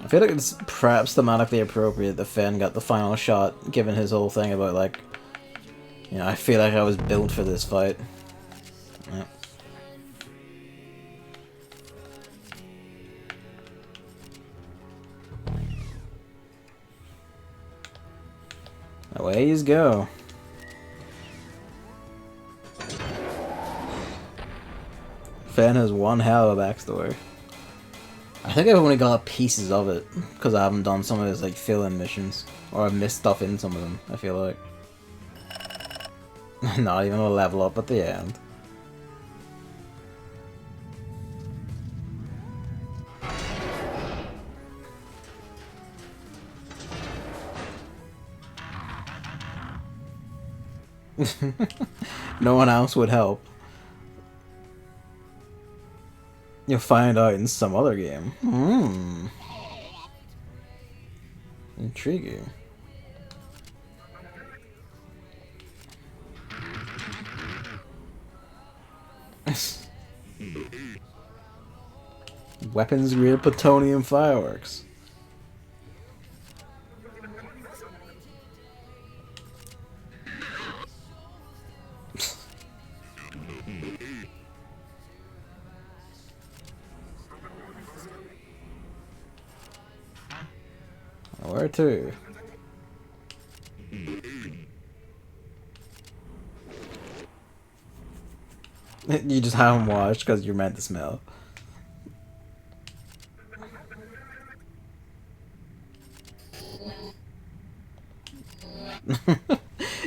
I feel like it's perhaps thematically appropriate that Finn got the final shot, given his whole thing about, like, you know, I feel like I was built for this fight. Yep. Away you go. Fan has one hell of a backstory. I think I've only got pieces of it, because I haven't done some of his like fill-in missions. Or I've missed stuff in some of them, I feel like. Not even a level up at the end. No one else would help. You'll find out in some other game. Hmm. Intriguing. Weapons grade plutonium fireworks. Where to? You just haven't watched because you're meant to smell.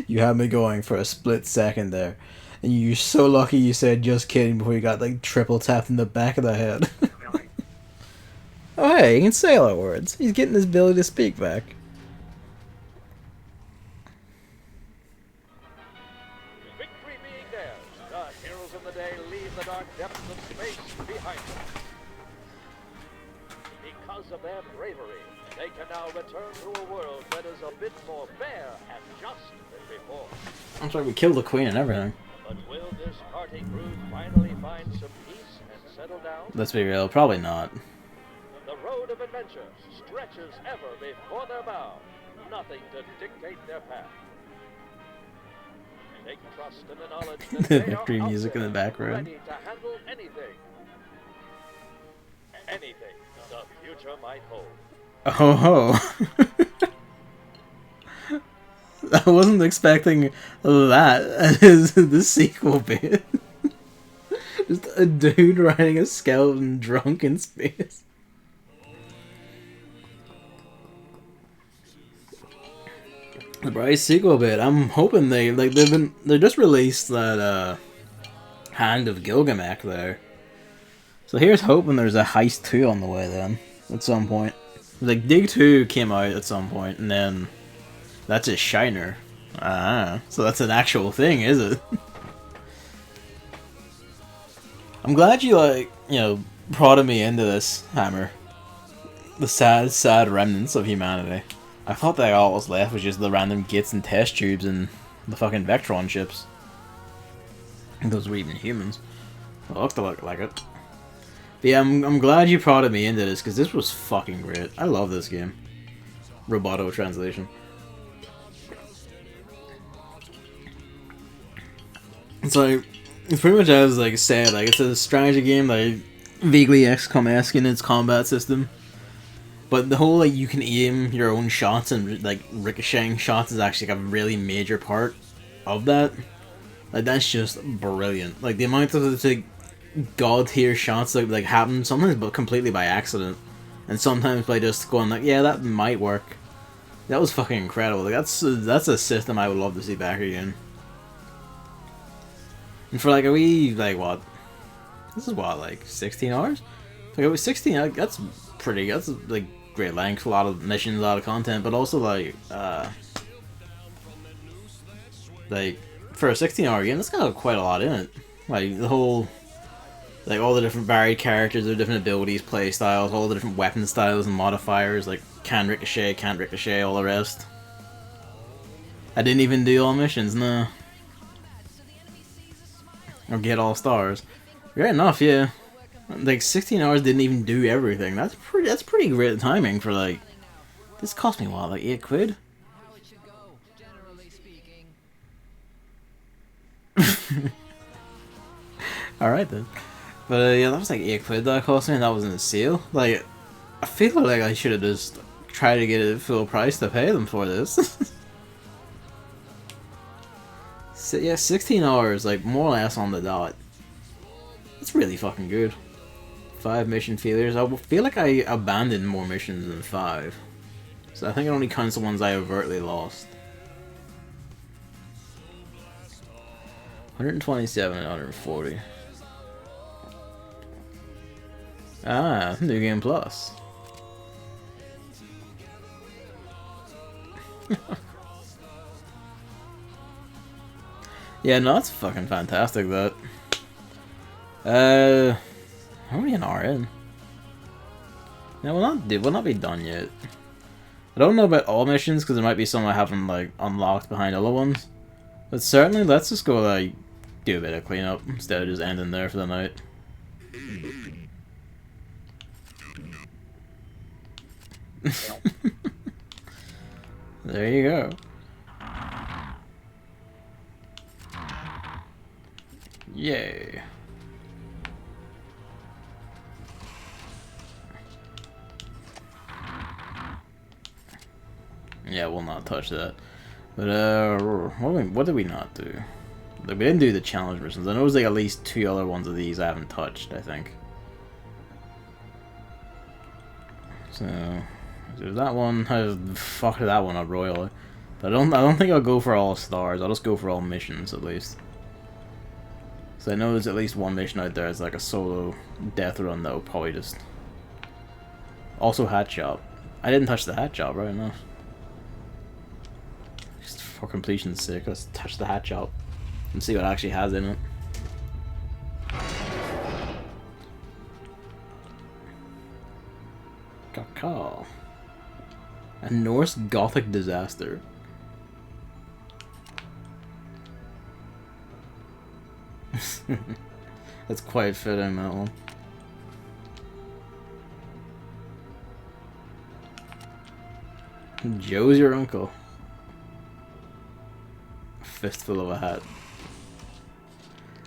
You had me going for a split second there. And you're so lucky you said just kidding before you got like triple tapped in the back of the head. Oh hey, he can say all words. He's getting his ability to speak back. Victory being theirs, the heroes of the day leave the dark depths of space behind them. Because of their bravery, they can now return to a world that is a bit more fair and just than before. I'm sorry, we killed the queen and everything. But will this party crew finally find some peace and settle down? Let's be real, probably not. The road of adventure stretches ever before their bow. Nothing to dictate their path. Take trust in the knowledge that The they victory are out music in the there, background. ready to handle anything. Anything the future might hold. Oh ho. I wasn't expecting that as the sequel bit. Just a dude riding a skeleton drunk in space. The Bryce sequel bit. I'm hoping they just released that Hand of Gilgamesh there. So here's hoping there's a Heist 2 on the way then at some point. Like Dig 2 came out at some point and then that's a Shiner. Ah, so that's an actual thing, is it? I'm glad you prodded me into this, Hammer. The sad, sad remnants of humanity. I thought that all was left was just the random gits and test tubes and the fucking Vectron ships. Those were even humans. It looked like it. But yeah, I'm glad you prodded me into this, because this was fucking great. I love this game. Roboto translation. It's like, it's pretty much as like said, like it's a strategy game, like vaguely XCOM-esque in its combat system. But the whole like you can aim your own shots and like ricocheting shots is actually like a really major part of that. Like that's just brilliant. Like the amount of like god tier shots that like happen sometimes but completely by accident. And sometimes by just going like, yeah, that might work. That was fucking incredible. Like that's a system I would love to see back again. And for like a wee, like what? This is what, like 16 hours? Like it was 16, like, that's like great length, a lot of missions, a lot of content, but also like for a 16-hour game, that's got quite a lot in it. Like the whole, like all the different varied characters, their different abilities, play styles, all the different weapon styles and modifiers, like can ricochet, can't ricochet, all the rest. I didn't even do all missions, no. Or get all stars. Fair enough, yeah. Like 16 hours didn't even do everything. That's pretty great timing for like. This cost me what, like 8 quid? Alright then. But yeah, that was like 8 quid that cost me, and that wasn't a sale. Like, I feel like I should have just tried to get it full price to pay them for this. So, yeah, 16 hours, like more or less on the dot. That's really fucking good. 5 mission failures. I feel like I abandoned more missions than 5. So I think it only counts the ones I overtly lost. 127 and 140. Ah, New Game Plus. Yeah, no, that's fucking fantastic, that. How many an hour in? Yeah, we'll not be done yet. I don't know about all missions because there might be some I haven't like unlocked behind other ones. But certainly, let's just go like do a bit of cleanup instead of just ending there for the night. There you go. Yay. Yeah, we'll not touch that. But what did we not do? Like, we didn't do the challenge missions. I know there's like at least 2 other ones of these I haven't touched, I think. So there's that one. I fucked that one up royally. But I don't think I'll go for all stars. I'll just go for all missions at least. So I know there's at least one mission out there. It's like a solo death run that will probably just. Also hat shop. I didn't touch the hat shop, right enough. Just for completion's sake, let's touch the hat shop and see what it actually has in it. Caca. A Norse Gothic disaster. That's quite fitting, that one. Joe's your uncle. A fistful of a hat.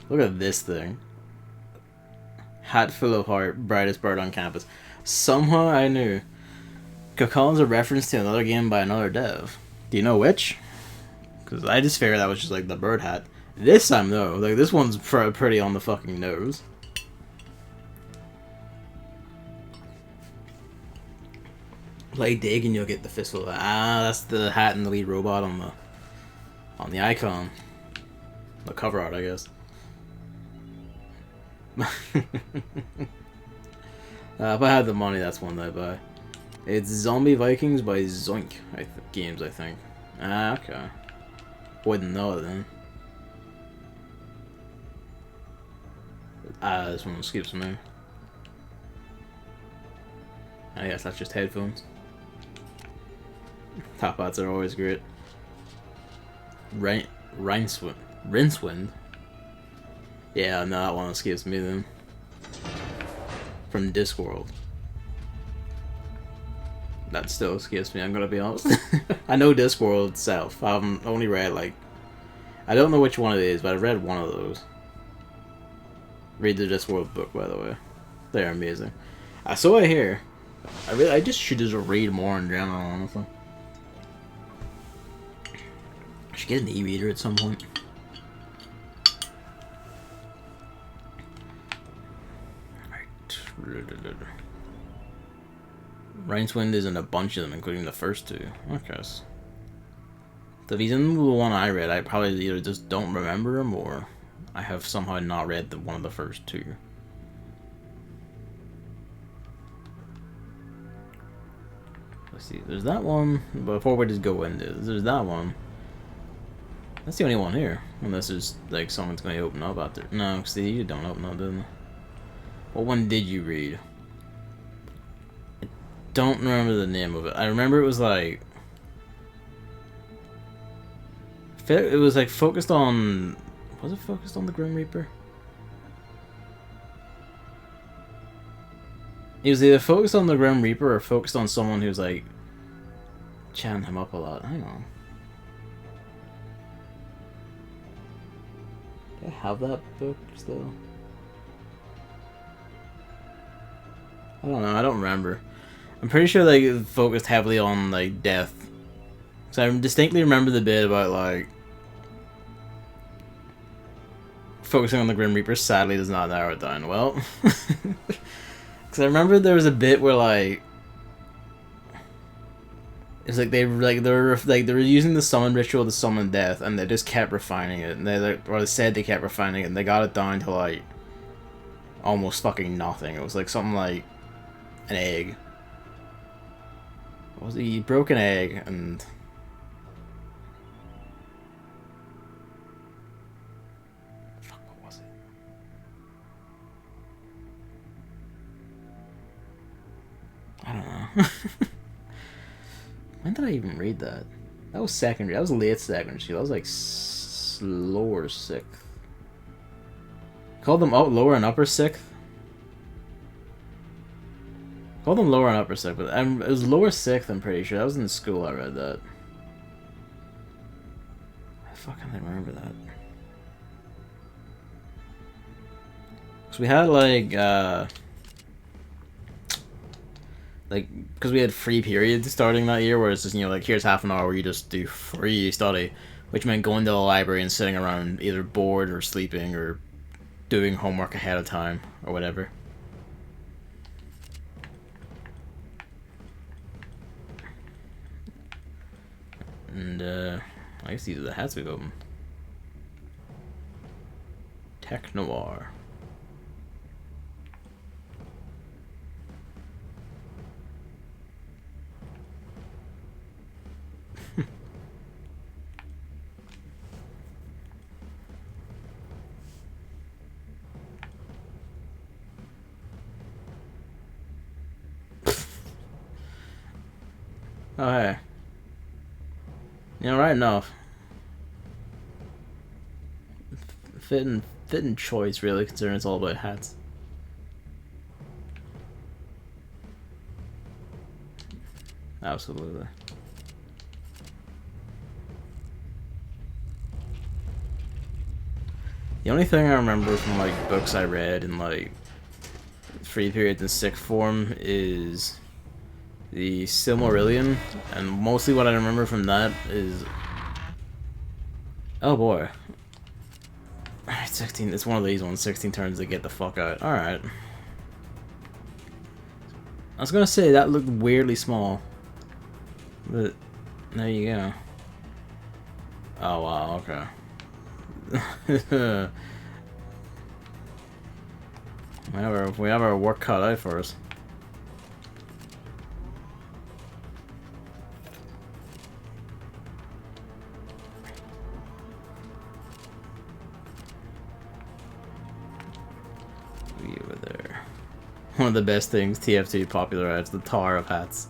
Look at this thing. Hat full of heart, brightest bird on campus. Somehow I knew. Caca is a reference to another game by another dev. Do you know which? Because I just figured that was just like the bird hat. This time though, like this one's pretty on the fucking nose. Play dig and you'll get the fistful. That's the hat and the lead robot on the icon, the cover art, I guess. If I had the money, that's one that I'd buy. It's Zombie Vikings by Zoink Games, I think. Okay. Wouldn't know it then. This one skips me. I guess that's just headphones. Top hats are always great. Rincewind. Yeah, no, that one escapes me then. From Discworld. That still escapes me, I'm gonna be honest. I know Discworld itself. I've only read like... I don't know which one it is, but I read one of those. Read the Discworld book, by the way. They're amazing. So I hear. I just should just read more in general, honestly. I should get an e-reader at some point. Rincewind is in a bunch of them, including the first two. Okay. So if he's in the one I read, I probably either just don't remember him or I have somehow not read one of the first two. Let's see, there's that one. Before we just go into it, there's that one. That's the only one here. Unless there's like someone's going to open up out there. No, see, you don't open up, do they? What one did you read? I don't remember the name of it. I remember it was like... It was like focused on... Was it focused on the Grim Reaper? It was either focused on the Grim Reaper or focused on someone who's like... chatting him up a lot. Hang on. Do I have that book still? I don't know, I don't remember. I'm pretty sure like it focused heavily on like death. So I distinctly remember the bit about like focusing on the Grim Reaper sadly does not narrow it down well. Cause I remember there was a bit where like it's like they were using the summon ritual to summon death and they just kept refining it and they said they kept refining it and they got it down to like almost fucking nothing. It was like something like an egg. What was it? He broke an egg and fuck, what was it? When did I even read that? That was secondary. That was late secondary. That was like lower sixth. Called them lower and upper sixth. Called them lower and upper sixth, but it was lower sixth. I'm pretty sure that was in school. I read that. I fucking remember that. Cause we had because we had free periods starting that year, where it's just, you know, like, here's half an hour where you just do free study, which meant going to the library and sitting around either bored or sleeping or doing homework ahead of time or whatever. And I guess these are the hats we've opened. Tech Noir. Oh, hey. You know, right enough. Fitting choice, really, considering it's all about hats. Absolutely. The only thing I remember from, like, books I read in, like, free periods and sixth form is the Silmarillion, and mostly what I remember from that is... Oh boy. Alright, 16, it's one of these ones, 16 turns to get the fuck out. Alright. I was gonna say, that looked weirdly small. But, there you go. Oh wow, okay. We have our work cut out for us. Over there. One of the best things TF2 popularized, the Tower of Hats.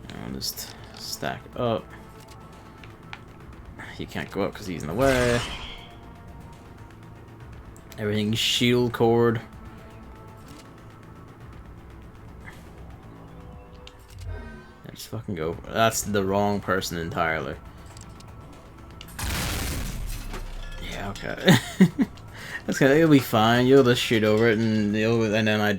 I'll just stack up. He can't go up because he's in the way. Everything's shield cord. Just fucking go. That's the wrong person entirely. Yeah, okay. That's okay. It'll be fine. You'll just shoot over it, and then it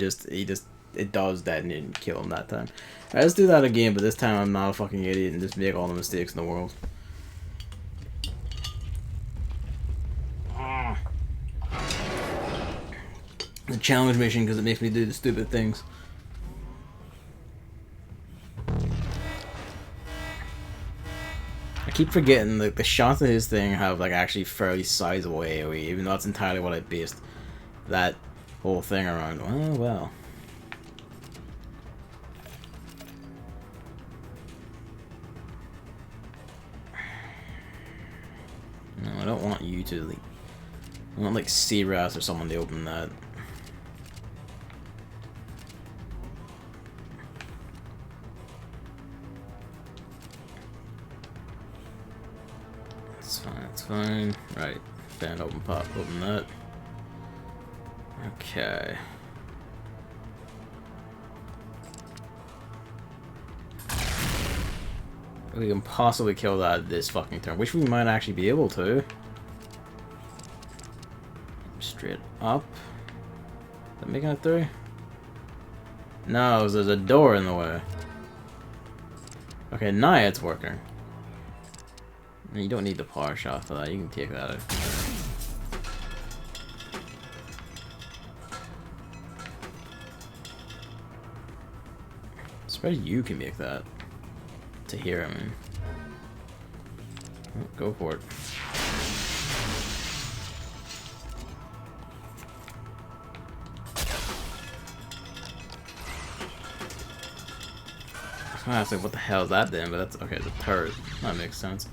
does that and didn't kill him that time. Alright, let's do that again, but this time I'm not a fucking idiot and just make all the mistakes in the world. The challenge mission because it makes me do the stupid things. I keep forgetting that the shots of his thing have like actually fairly sizable AoE, even though that's entirely what I based that whole thing around. Oh well. No, I don't want you to leave. I want like C-Ras or someone to open that. It's fine. Right. Fan open pop, open that. Okay. We can possibly kill that this fucking turn, which we might actually be able to. Straight up. Is that making it through? No, there's a door in the way. Okay, now it's working. You don't need the power shot for that, you can take that out. I suppose you can make that. To hear, I mean. Oh, go for it. I was gonna ask like, what the hell is that then, but that's okay, it's a turret. That makes sense.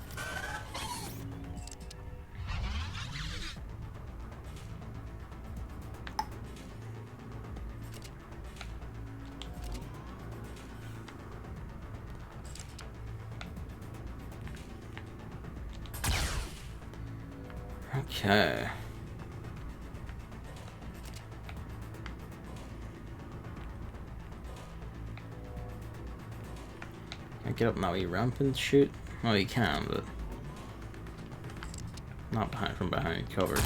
Okay. Can't get up now. He ramp and shoot? Well, he can, but not from behind cover.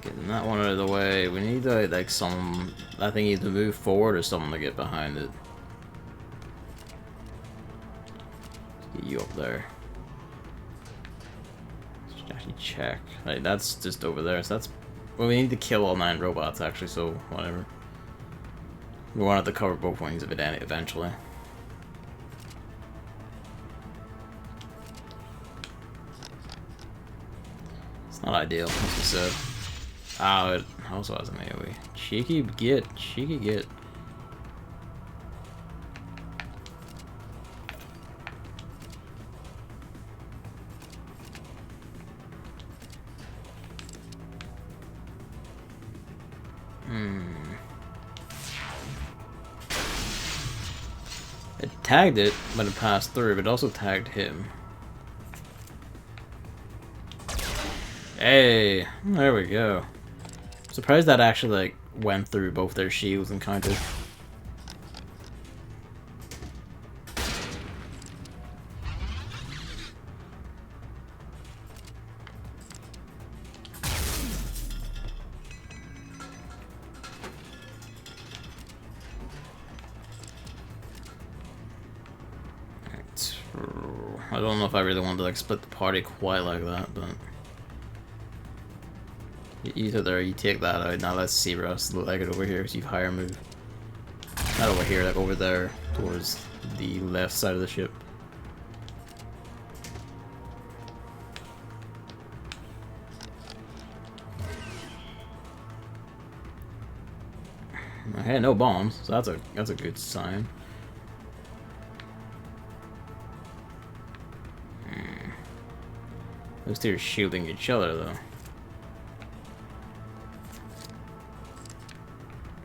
Getting that one out of the way. We need to like some. I think either move forward or someone to get behind it. Get you up there. Let's actually check. Like that's just over there. So that's. Well, we need to kill all 9 robots actually. So whatever. We want to cover both wings of it eventually. It's not ideal, as we said. Oh, it also has an AoE. Cheeky git, cheeky git. It tagged it, but it passed through, but it also tagged him. Hey, there we go. Surprised that actually like went through both their shields and counted. I don't know if I really want to like split the party quite like that, but either there you take that out. Now let's see Russ leg it over here because you've higher move. Not over here, like over there towards the left side of the ship. Okay, no bombs, so that's a good sign. Those two are shielding each other, though.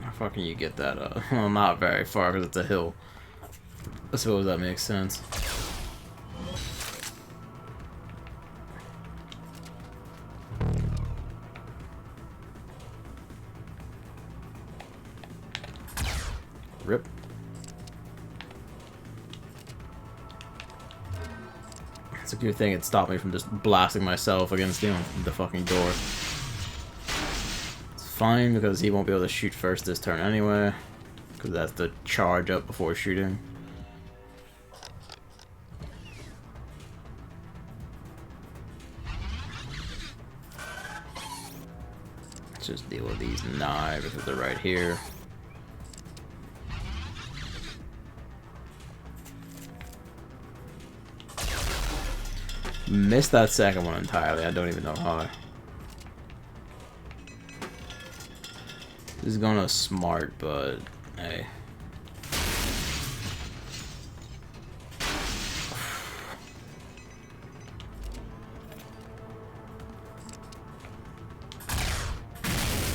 How far can you get that up? Well, not very far, because it's a hill. I suppose that makes sense. Rip. It's a good thing it stopped me from just blasting myself against the fucking door. It's fine because he won't be able to shoot first this turn anyway, because that's the charge up before shooting. Let's just deal with these knives because they're right here. Missed that second one entirely. I don't even know how. This is going to smart, but hey.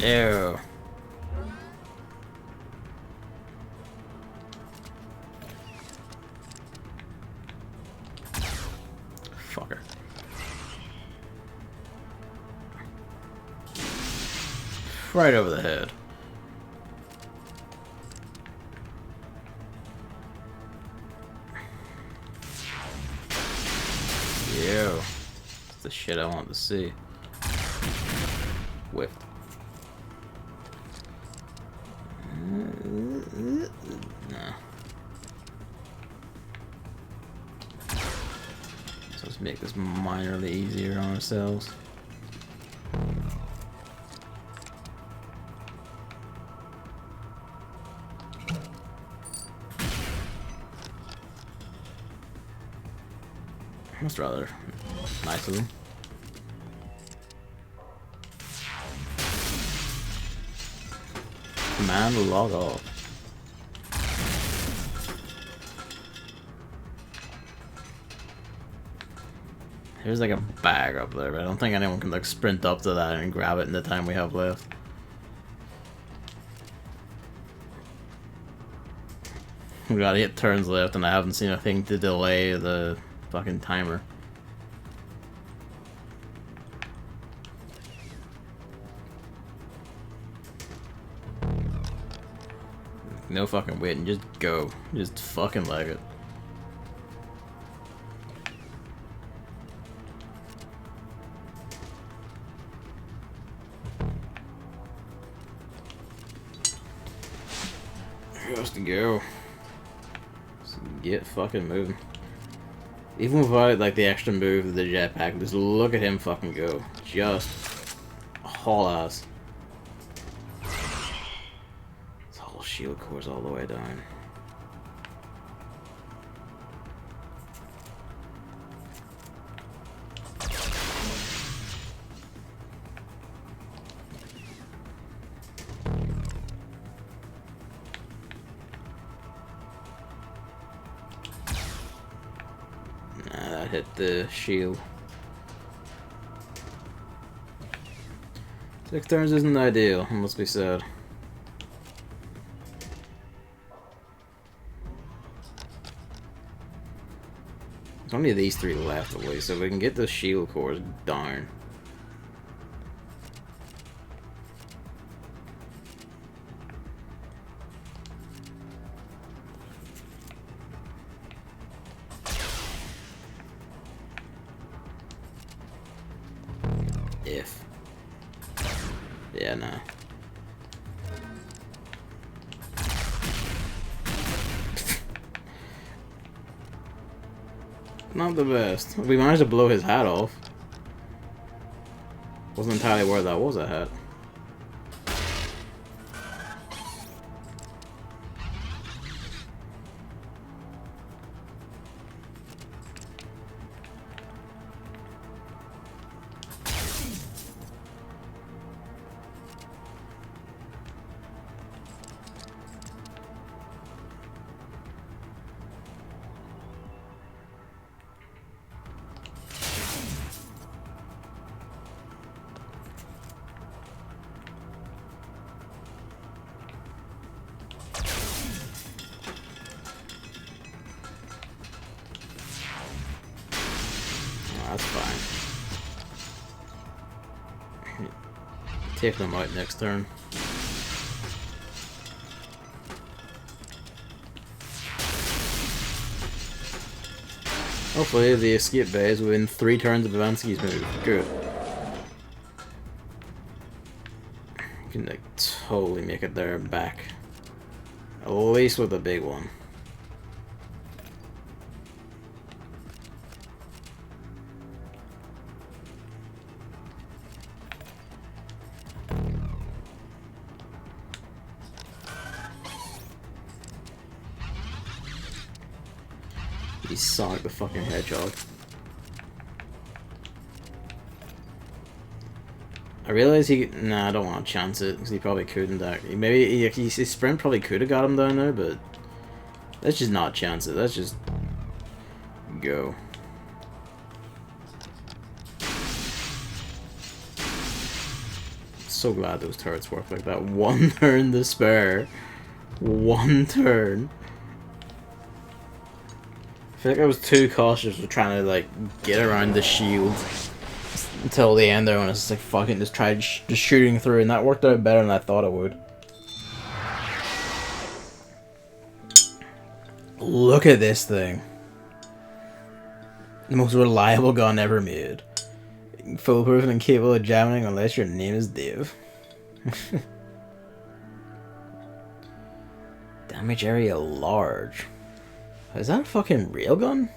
Ew. Fucker. Right over the head. Ew. That's the shit I want to see. Whiffed. No. So let's make this minorly easier on ourselves. That's rather nice of them. Command will log off. There's like a bag up there, but I don't think anyone can like sprint up to that and grab it in the time we have left. We gotta hit turns left, and I haven't seen a thing to delay the fucking timer. no fucking waiting, just go. Just fucking leg it. Just to go. Just get fucking moving. Even without like the extra move of the jetpack, just look at him fucking go. Just haul ass. His whole shield core's all the way down. That hit the shield. 6 turns isn't ideal, it must be said. There's only these 3 left at least, so we can get the shield cores down. If. Yeah, no. Not the best. We managed to blow his hat off. Wasn't entirely where that was a hat. That's fine. Take them out next turn. Hopefully the escape bay is within 3 turns of Ivanski's move. Good. You can like totally make it there and back. At least with a big one. He Sonic the fucking Hedgehog. I realize he. Nah, I don't want to chance it because he probably couldn't. Maybe his sprint probably could have got him down there, but let's just not chance it. Let's just go. So glad those turrets work like that. 1 turn to spare. 1 turn. I feel like I was too cautious with trying to like get around the shield until the end there, when it's just like fucking just tried just shooting through, and that worked out better than I thought it would. Look at this thing. The most reliable gun ever made. Foolproof and capable of jamming unless your name is Dave. Damage area large. Is that a fucking railgun?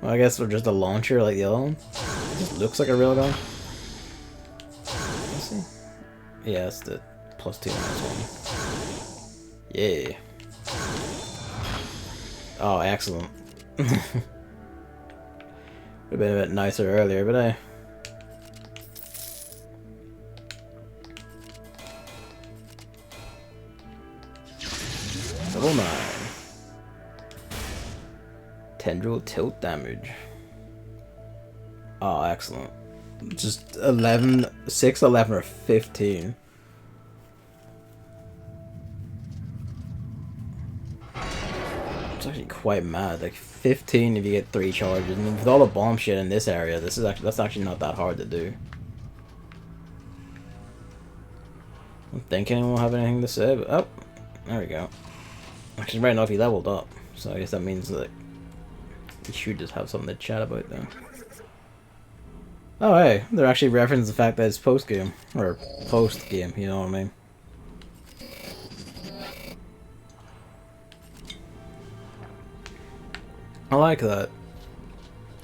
Well, I guess we're just a launcher like the other one. It just looks like a railgun. Let's see. Yeah, it's the +2 on this one. Yeah. Oh, excellent. Would have been a bit nicer earlier, but I. Double 9. Tendril tilt damage. Oh, excellent. Just 11, 6, 11, or 15. It's actually quite mad. Like 15 if you get 3 charges, and with all the bomb shit in this area, that's actually not that hard to do. I don't think anyone will have anything to say, but oh, there we go. Actually, right now if he leveled up, so I guess that means that he should just have something to chat about then. Oh hey, they're actually referencing the fact that it's post-game. Or post-game, you know what I mean? I like that.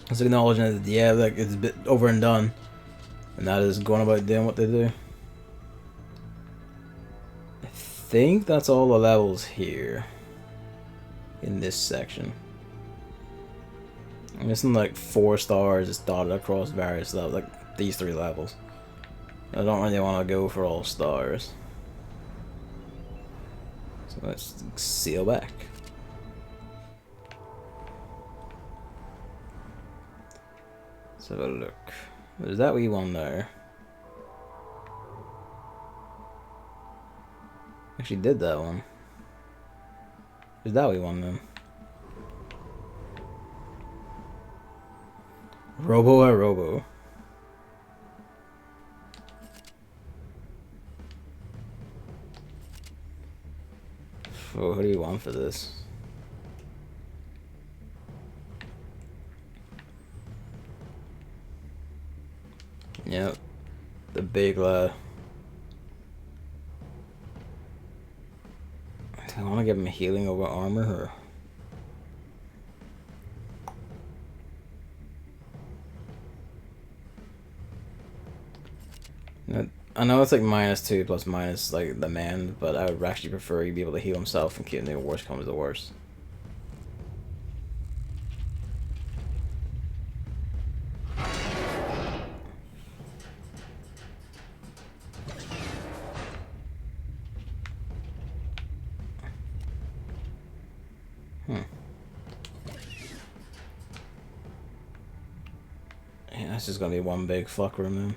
It's acknowledging that, yeah, like, it's a bit over and done. And that is going about doing what they do. I think that's all the levels here. In this section. I'm missing like 4 stars just dotted across various levels, like these 3 levels. I don't really want to go for all stars. So let's seal back. Let's have a look. There's that wee one there. Actually did that one. There's that wee one then. Robo or Robo? Oh, who do you want for this? Yep. The big lad. Do I want to give him healing over armor or? I know it's like -2 plus minus like the man, but I would actually prefer he'd be able to heal himself and keep him the worst comes to worst. Yeah, that's just gonna be one big fuck room then.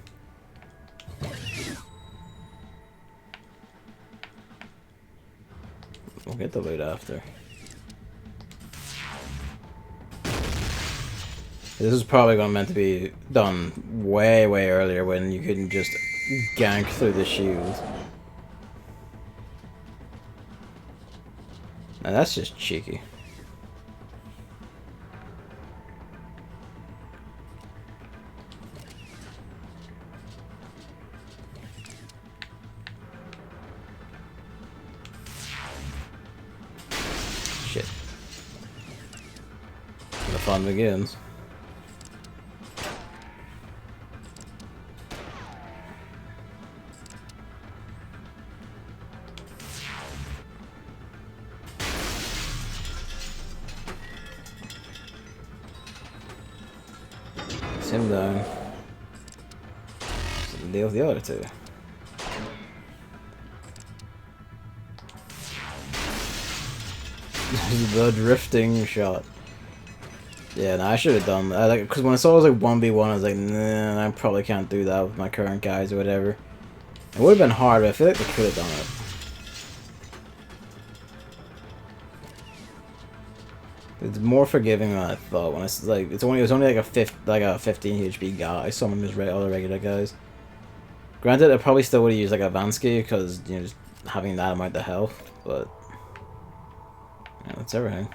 We'll get the loot after. This is probably gonna meant to be done way earlier when you couldn't just gank through the shield. Now that's just cheeky. Shit. The fun begins. Him down. So deal with the other 2. The drifting shot. Yeah, no, I should have done that. Like, because when I saw it was like 1v1, I was like, nah, I probably can't do that with my current guys or whatever. It would have been hard, but I feel like they could have done it. It's more forgiving than I thought. When it's like it was only like a 15 HP guy. Some of his other regular guys. Granted, I probably still would have used like a Vansky because you know just having that amount of health, but yeah, that's everything.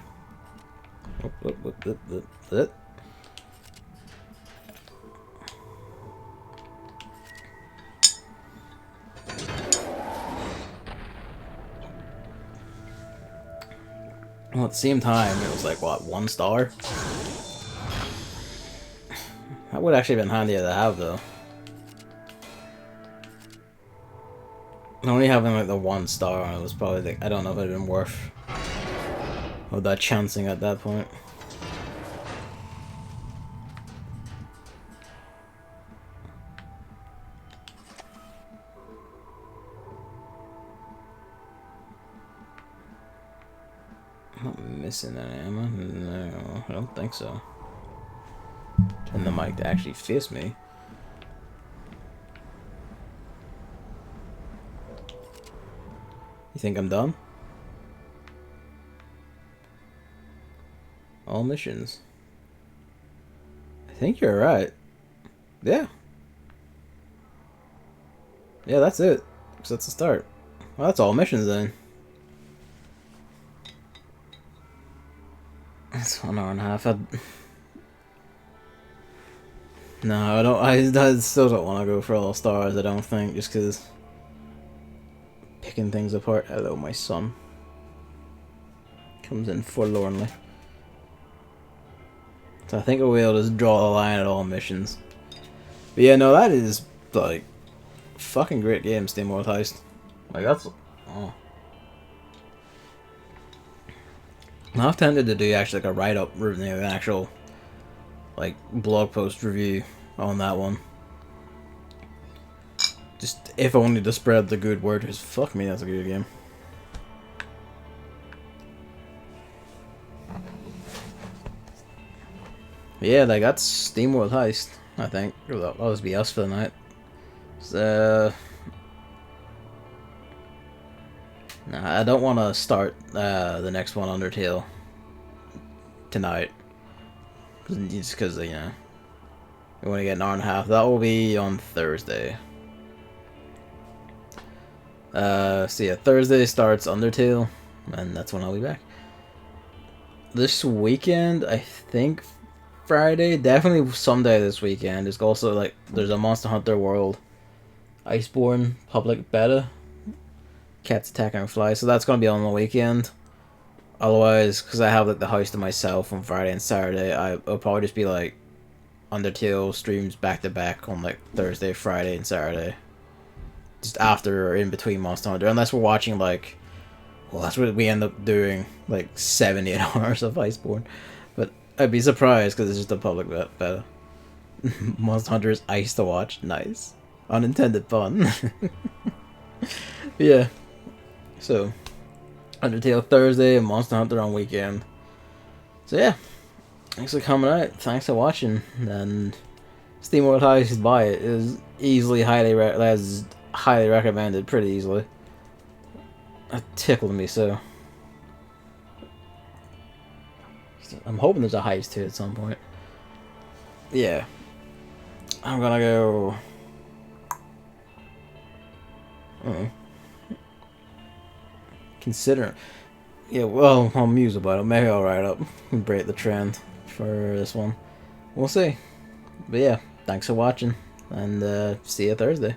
Well, at the same time, it was like, what, 1 star? That would actually have been handy to have, though. Only having like the 1 star on it was probably like, I don't know if it would have been worth all that chancing at that point. I'm not missing any ammo. No, I don't think so. Turn the mic to actually face me. You think I'm done? All missions. I think you're right. Yeah. Yeah, that's it. So that's the start. Well, that's all missions then. It's 1.5 hours. No, I don't. I still don't want to go for all stars. I don't think, just because picking things apart. Hello, my son. Comes in forlornly. So I think I will just draw the line at all missions. But yeah, no, that is like fucking great game, SteamWorld Heist. Like that's. Oh. I'm tempted to do actually like a write-up, an actual like blog post review on that one. Just if only to spread the good word, because fuck me, that's a good game. But yeah, like that's SteamWorld Heist, I think. That'll just be us for the night. So, nah, I don't want to start the next one, Undertale, tonight. Just because, you know, we want to get an hour and a half. That will be on Thursday. So yeah, Thursday starts Undertale, and that's when I'll be back. This weekend, I think Friday, definitely someday this weekend. It's also like there's a Monster Hunter World Iceborne public beta. Cats attacking flies, so that's gonna be on the weekend. Otherwise, because I have like the house to myself on Friday and Saturday, I'll probably just be like Undertale streams back to back on like Thursday, Friday, and Saturday. Just after or in between Monster Hunter, unless we're watching like, well, that's what we end up doing, like 70 hours of Iceborne. But I'd be surprised because it's just a public beta. Monster Hunter is ice to watch, nice, unintended fun. Yeah, so Undertale Thursday and Monster Hunter on weekend. So yeah, thanks for coming out. Thanks for watching. And SteamWorld Heist, buy it. It is easily highly recommended. Pretty easily. It tickled me so. I'm hoping there's a heist too at some point. Yeah, I'm gonna go. Consider, yeah, well, I'll muse about it. Maybe I'll write up and break the trend for this one. We'll see. But yeah, thanks for watching, and see you Thursday.